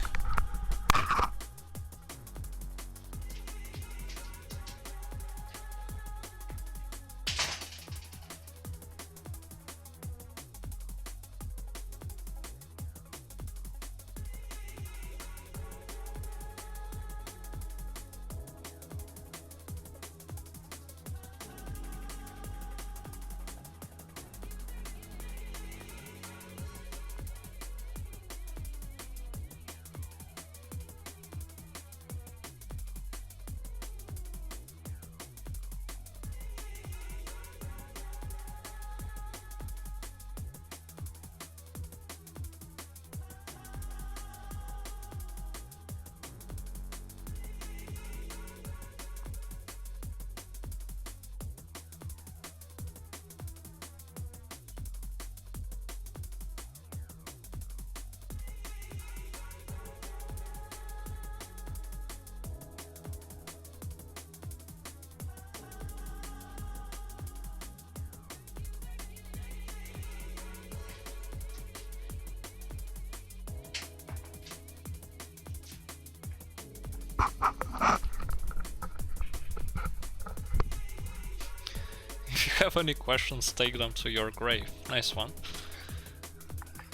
have any questions, take them to your grave. Nice one.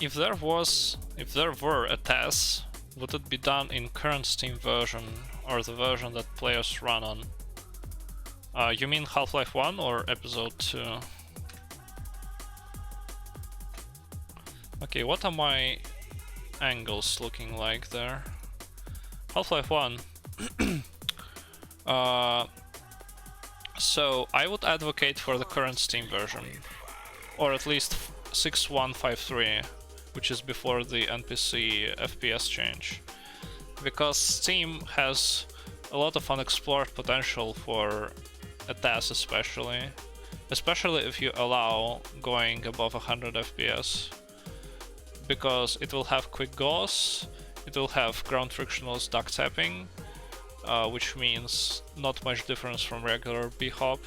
If there were a TAS, would it be done in current Steam version or the version that players run on? You mean Half-Life 1 or Episode 2? Okay, what are my angles looking like there? Half-Life 1. So I would advocate for the current Steam version, or at least 6153, which is before the NPC FPS change, because Steam has a lot of unexplored potential for a TAS, especially if you allow going above 100 FPS, because it will have quick GOS, it will have ground frictionless duck tapping, which means not much difference from regular B-hop,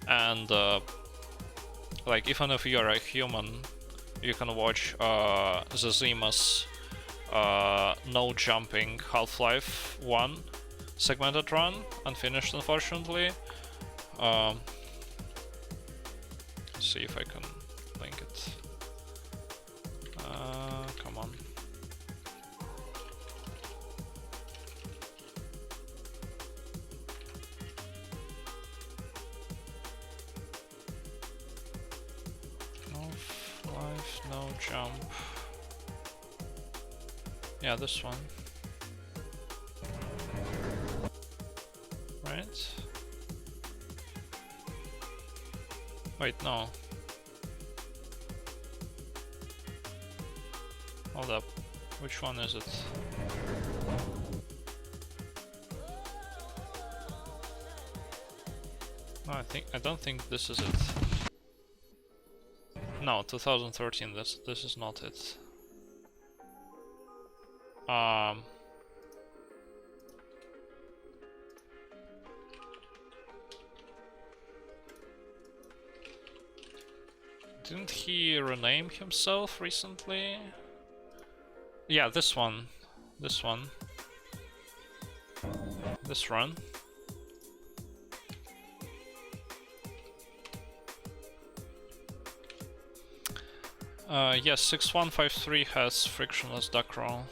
and like even if you're a human, you can watch Zazima's no jumping Half-Life 1 segmented run, unfinished unfortunately. Let's see if I can link it. Come on. Life, no jump. Yeah, this one. Right? Wait, no. Hold up. Which one is it? No, I don't think this is it. No, 2013, this is not it. Didn't he rename himself recently? Yeah, this one. This one. This run. Yes, 6153 has frictionless duck roll.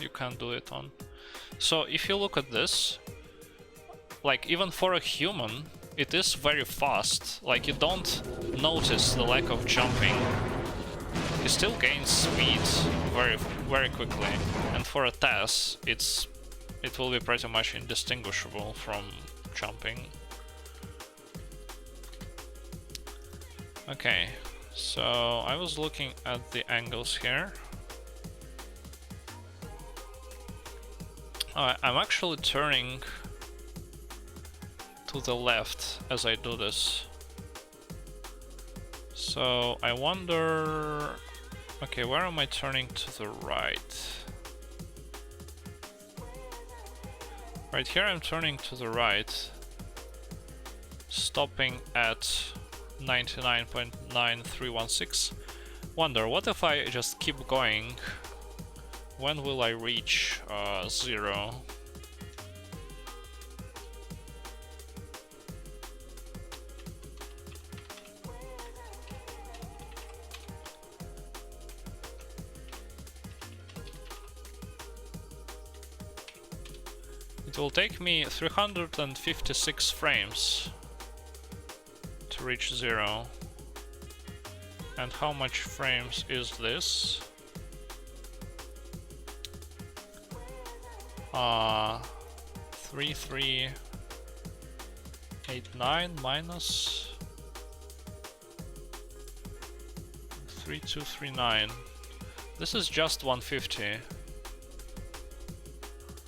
You can do it on. So if you look at this, like even for a human, it is very fast. Like you don't notice the lack of jumping. You still gain speed very quickly. And for a TAS, it will be pretty much indistinguishable from jumping. Okay. So I was looking at the angles here. I'm actually turning to the left as I do this. So I wonder... Okay, where am I turning to the right? Right here I'm turning to the right, stopping at 99.9316. Wonder, what if I just keep going? When will I reach 0? It will take me 356 frames to reach 0. And how much frames is this? 3389 minus 3239. This is just 150.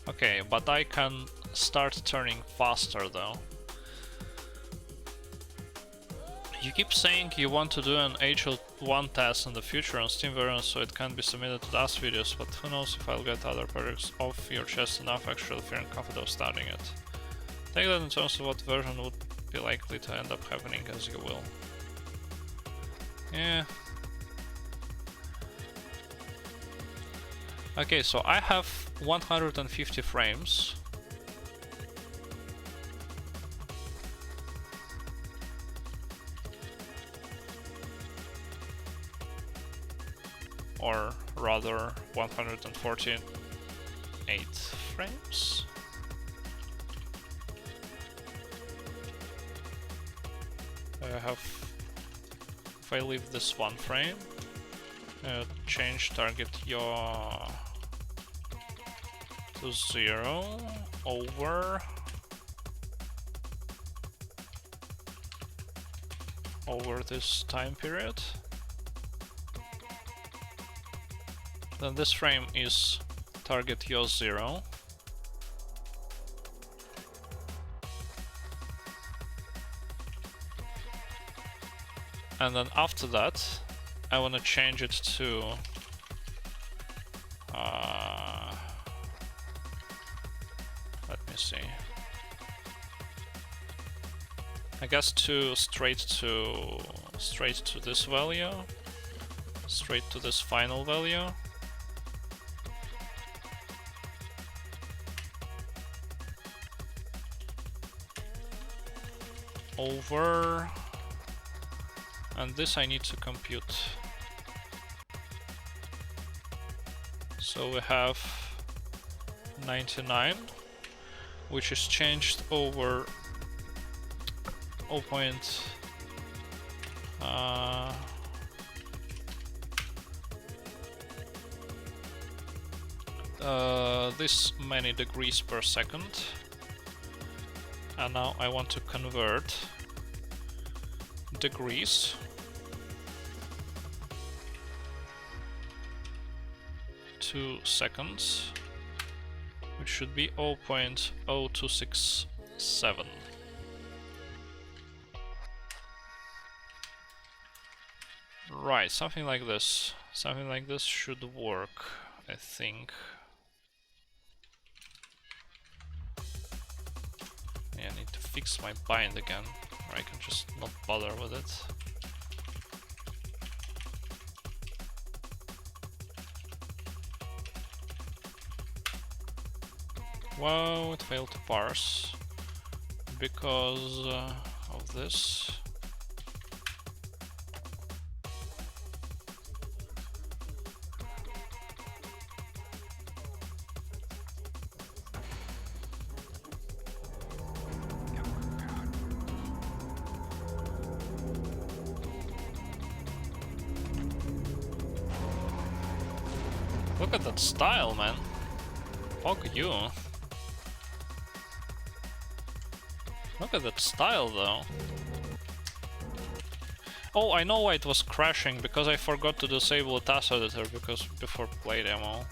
Okay, but I can start turning faster though. You keep saying you want to do an HL1 TAS in the future on Steam version so it can be submitted to DAS videos, but who knows if I'll get other projects off your chest enough actually feeling confident of starting it. Take that in terms of what version would be likely to end up happening as you will. Yeah. Okay, so I have 150 frames. or rather 148 frames. If I leave this one frame, change target yaw to 0 over this time period. Then this frame is target yaw 0. And then after that, I want to change it to let me see. I guess straight to this value, straight to this final value. Over, and this I need to compute. So we have 99, which is changed over 0. This many degrees per second, and now I want to convert degrees to seconds, which should be 0.0267. Right, something like this. Something like this should work, I think. Yeah, I need to fix my bind again, or I can just not bother with it. Wow, it failed to parse because of this. Look at that style, man. Fuck you. Look at that style, though. Oh, I know why it was crashing, because I forgot to disable the task editor before play demo.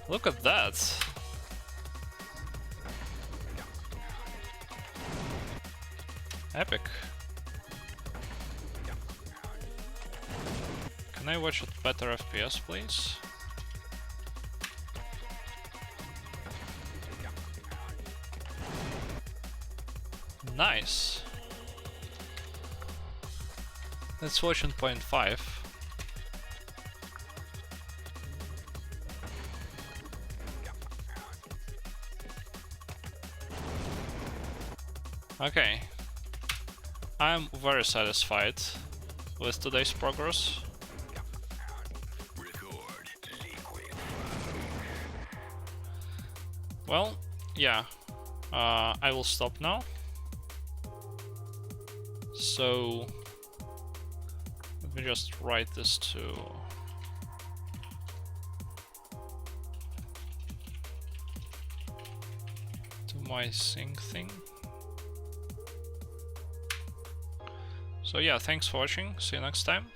Look at that. Epic. Can I watch at better FPS, please? Nice. Let's watch in 0.5. Okay. I'm very satisfied with today's progress. Well, yeah, I will stop now. So let me just write this to my sync thing. So yeah, thanks for watching. See you next time.